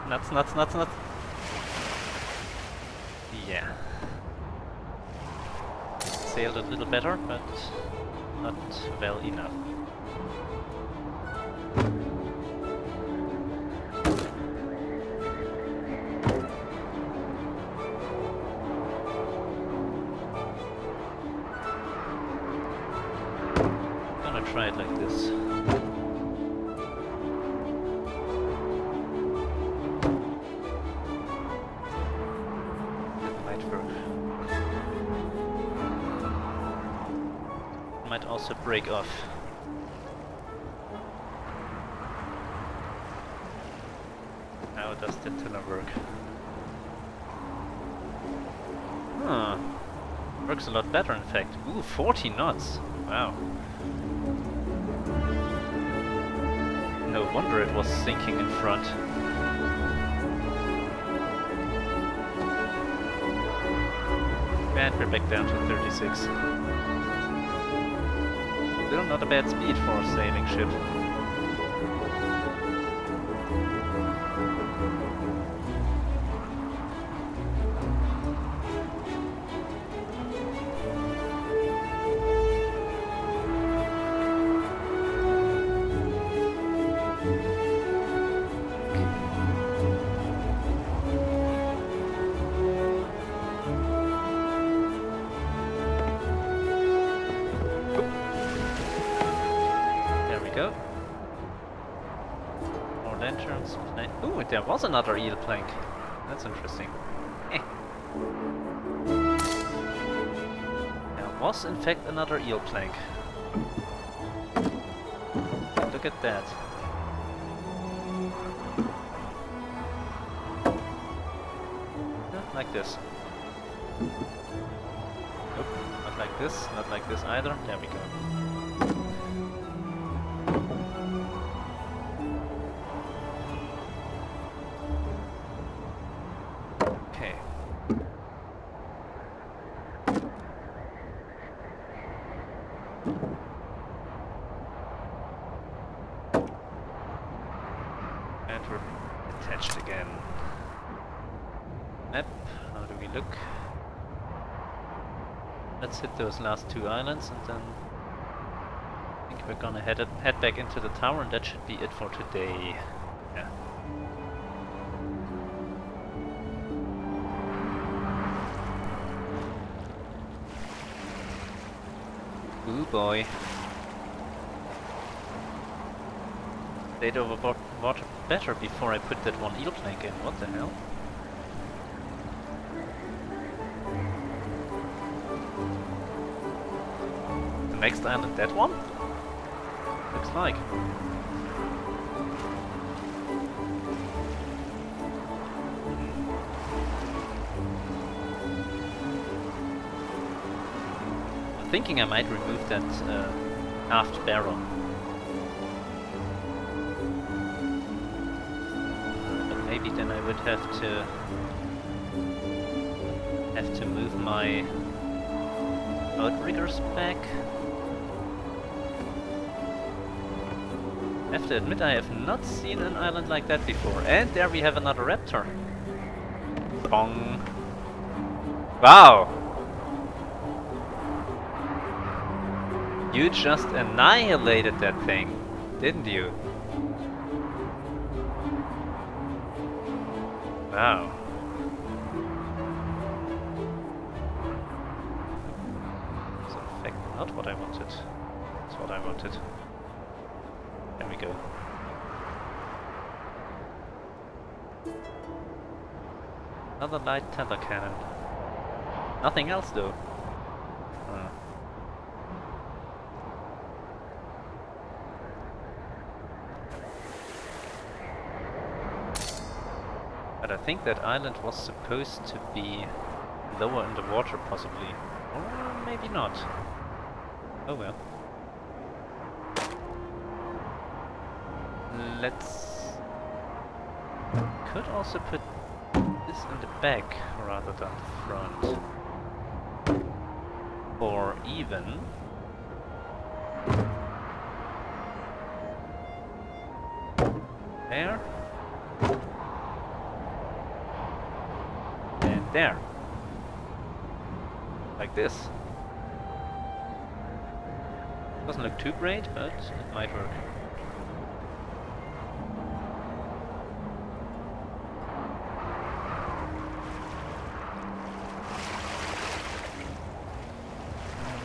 Nuts, nuts, nuts, nuts. Yeah. Sailed a little better, but not well enough. Gonna try it like this. Might also break off. How does the tiller work? Huh. Works a lot better in fact. Ooh, 40 knots! Wow. No wonder it was sinking in front. And we're back down to 36. Still not a bad speed for a sailing ship. Go. More lanterns. Ooh, there was another eel plank. That's interesting. Eh. There was in fact another eel plank. Look at that. Yeah, like this. Nope, not like this, not like this either. There we go. And we're attached again. Map, how do we look? Let's hit those last two islands and then I think we're gonna head back into the tower and that should be it for today. Yeah. Ooh boy. Stayed over water better before I put that one eel plank in. What the hell? The next island, that one? Looks like. I'm thinking I might remove that aft barrel. maybe then I would have to move my outriggers back. I have to admit I have not seen an island like that before. And there we have another raptor. Bong. Wow! You just annihilated that thing, didn't you? Wow. So in fact not what I wanted. That's what I wanted. There we go. Another light tether cannon. Nothing else though. But I think that island was supposed to be lower in the water possibly. Or maybe not. Oh well. Let's... could also put this in the back rather than the front. Or even... there. And there. Like this. Doesn't look too great, but it might work.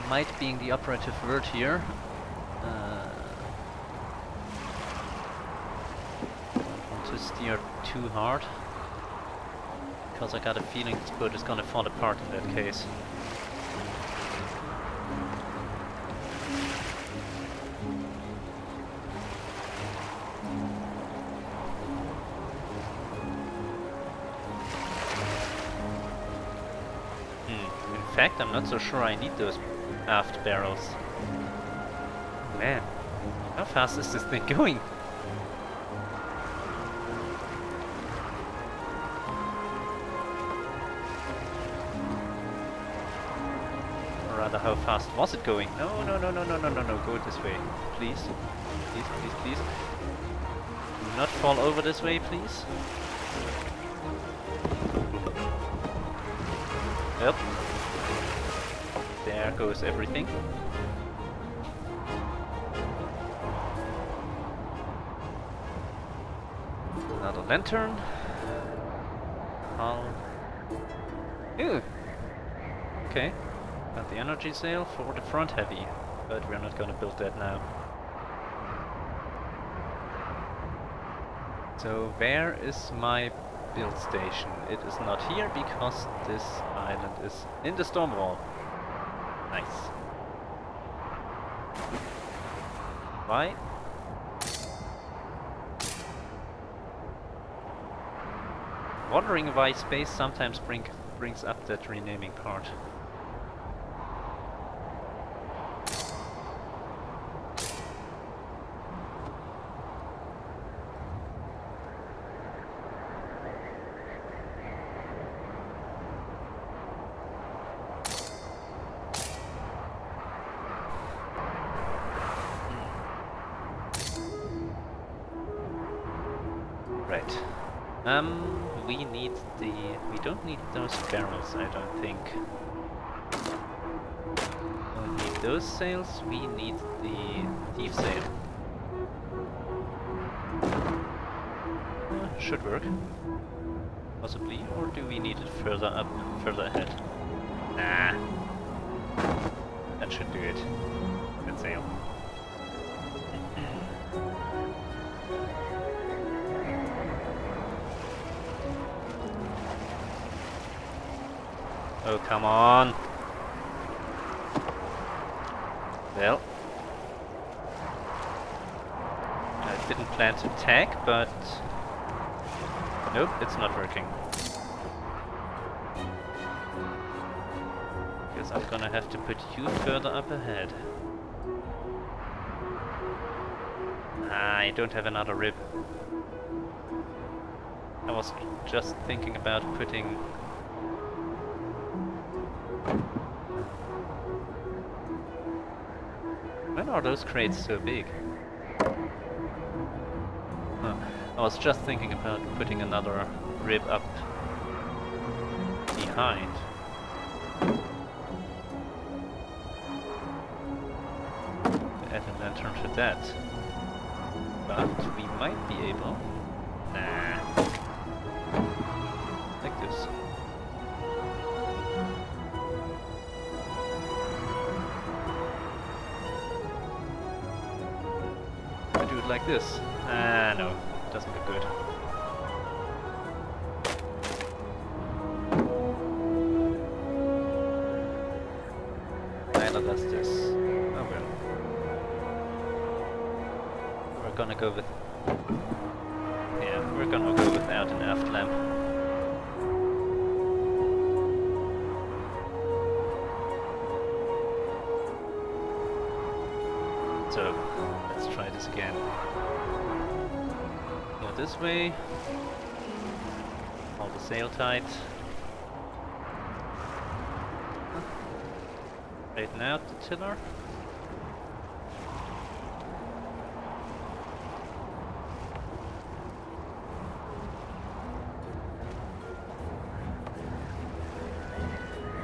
Might being the operative word here. Don't want to steer too hard, because I got a feeling this boat is gonna fall apart in that case. In fact, I'm not so sure I need those aft barrels. Man, how fast is this thing going? Or rather, how fast was it going? No, go this way. Please. Please, please, please. Do not fall over this way, please. Yep. There goes everything. Another lantern. Hull. Ew. Okay. Got the energy sail for the front heavy, but we're not gonna build that now. So where is my build station? It is not here because this island is in the storm wall. Nice. Why? Wondering why space sometimes brings up that renaming part. We don't need those barrels, I don't think. Don't need those sails, we need the thief sail. Should work. Possibly, or do we need it further up, further ahead? Nah. That should do it. That sail. Oh, come on. Well. I didn't plan to attack, but... nope, it's not working. Guess I'm gonna have to put you further up ahead. Ah, I don't have another rib. I was just thinking about putting... When are those crates so big? Huh. I was just thinking about putting another rib up behind. Add a lantern to that. But we might be able... Nah. Like this. I do it like this. Ah, no. Doesn't look good. Neither does this. Oh well. We're gonna go with... Yeah, we're gonna go without an aft lamp. So, let's try this again. Go this way. Hold the sail tight. Straighten out the tiller.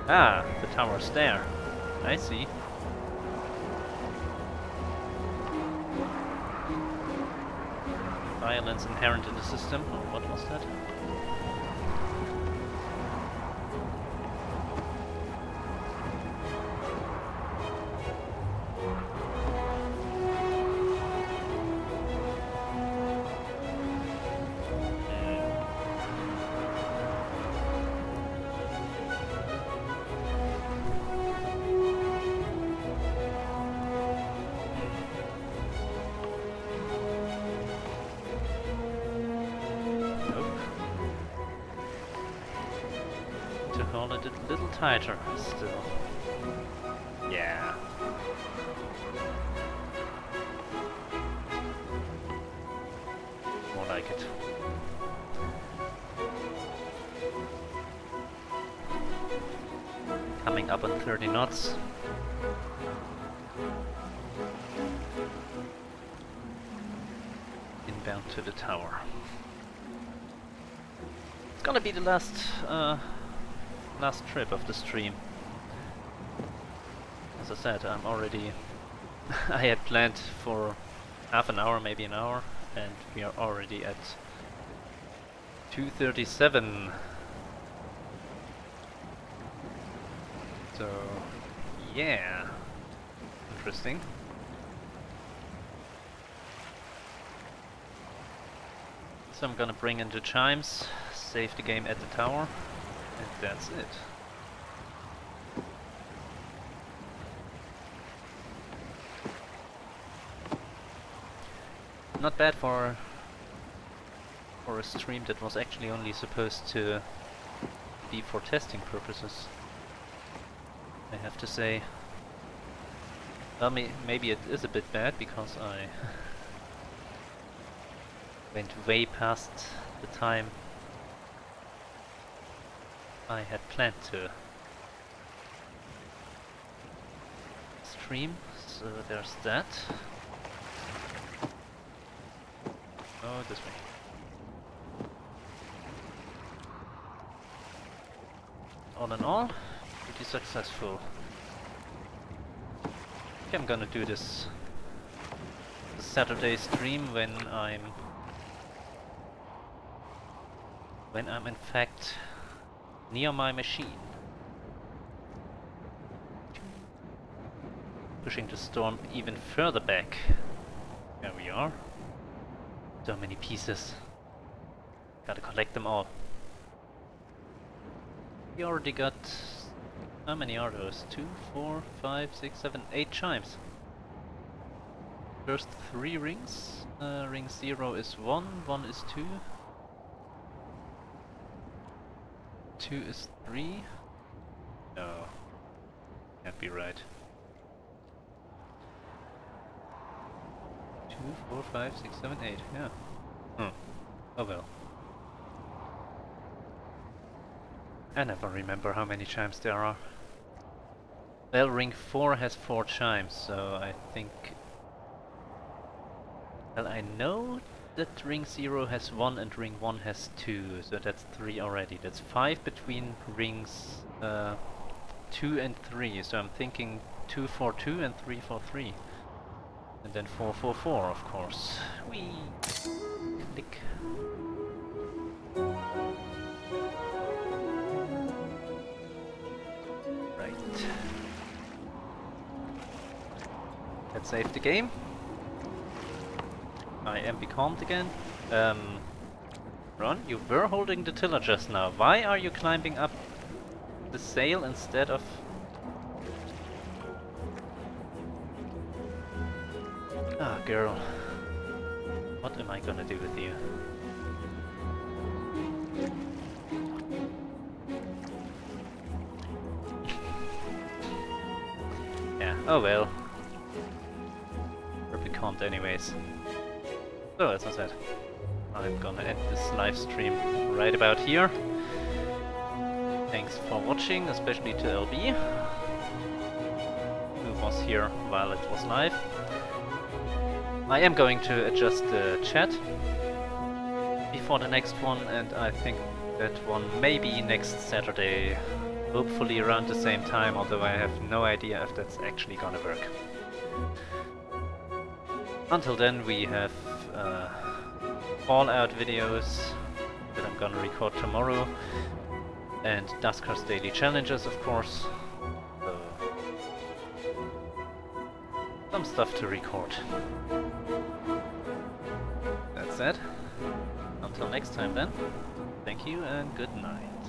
Ah, the tower's there. I see. Violence inherent in the system. Oh, what was that? Hold it a little tighter still. Yeah. More like it. Coming up on 30 knots. Inbound to the tower. It's gonna be the last trip of the stream. As I said, I'm already... I had planned for half an hour, maybe an hour, and we are already at 2:37. So, yeah. Interesting. So I'm gonna bring in the chimes, save the game at the tower. And that's it. Not bad for a stream that was actually only supposed to be for testing purposes. I have to say. Well, maybe it is a bit bad because I went way past the time I had planned to stream, so there's that. Oh, this way. All in all, pretty successful. Okay, I'm gonna do this Saturday stream when I'm in fact near my machine. Pushing the storm even further back. There we are. So many pieces. Gotta collect them all. We already got... How many are those? 2, 4, 5, 6, 7, 8 chimes. First 3 rings. Ring 0 is 1, 1 is 2. 2 is 3? No. Can't be right. 2, 4, 5, 6, 7, 8. Yeah. Oh well. I never remember how many chimes there are. Well, ring 4 has 4 chimes, so I think... Well, I know that ring 0 has 1 and ring 1 has 2, so that's 3 already. That's 5 between rings 2 and 3, so I'm thinking 2 4 2 and 3 4 3. And then 4 4 4, of course. Whee! Click. Right. Let's save the game. I am becalmed again. Ron, you were holding the tiller just now. Why are you climbing up the sail instead of... Ah, girl. What am I gonna do with you? Yeah, oh well. We're becalmed anyways. So, as I said, I'm gonna end this live stream right about here. Thanks for watching, especially to LB, who was here while it was live. I am going to adjust the chat before the next one, and I think that one may be next Saturday, hopefully around the same time, although I have no idea if that's actually gonna work. Until then, we have Fallout videos that I'm gonna record tomorrow, and Duskar's daily challenges, of course. So, some stuff to record. That's it. Until next time then, thank you and good night.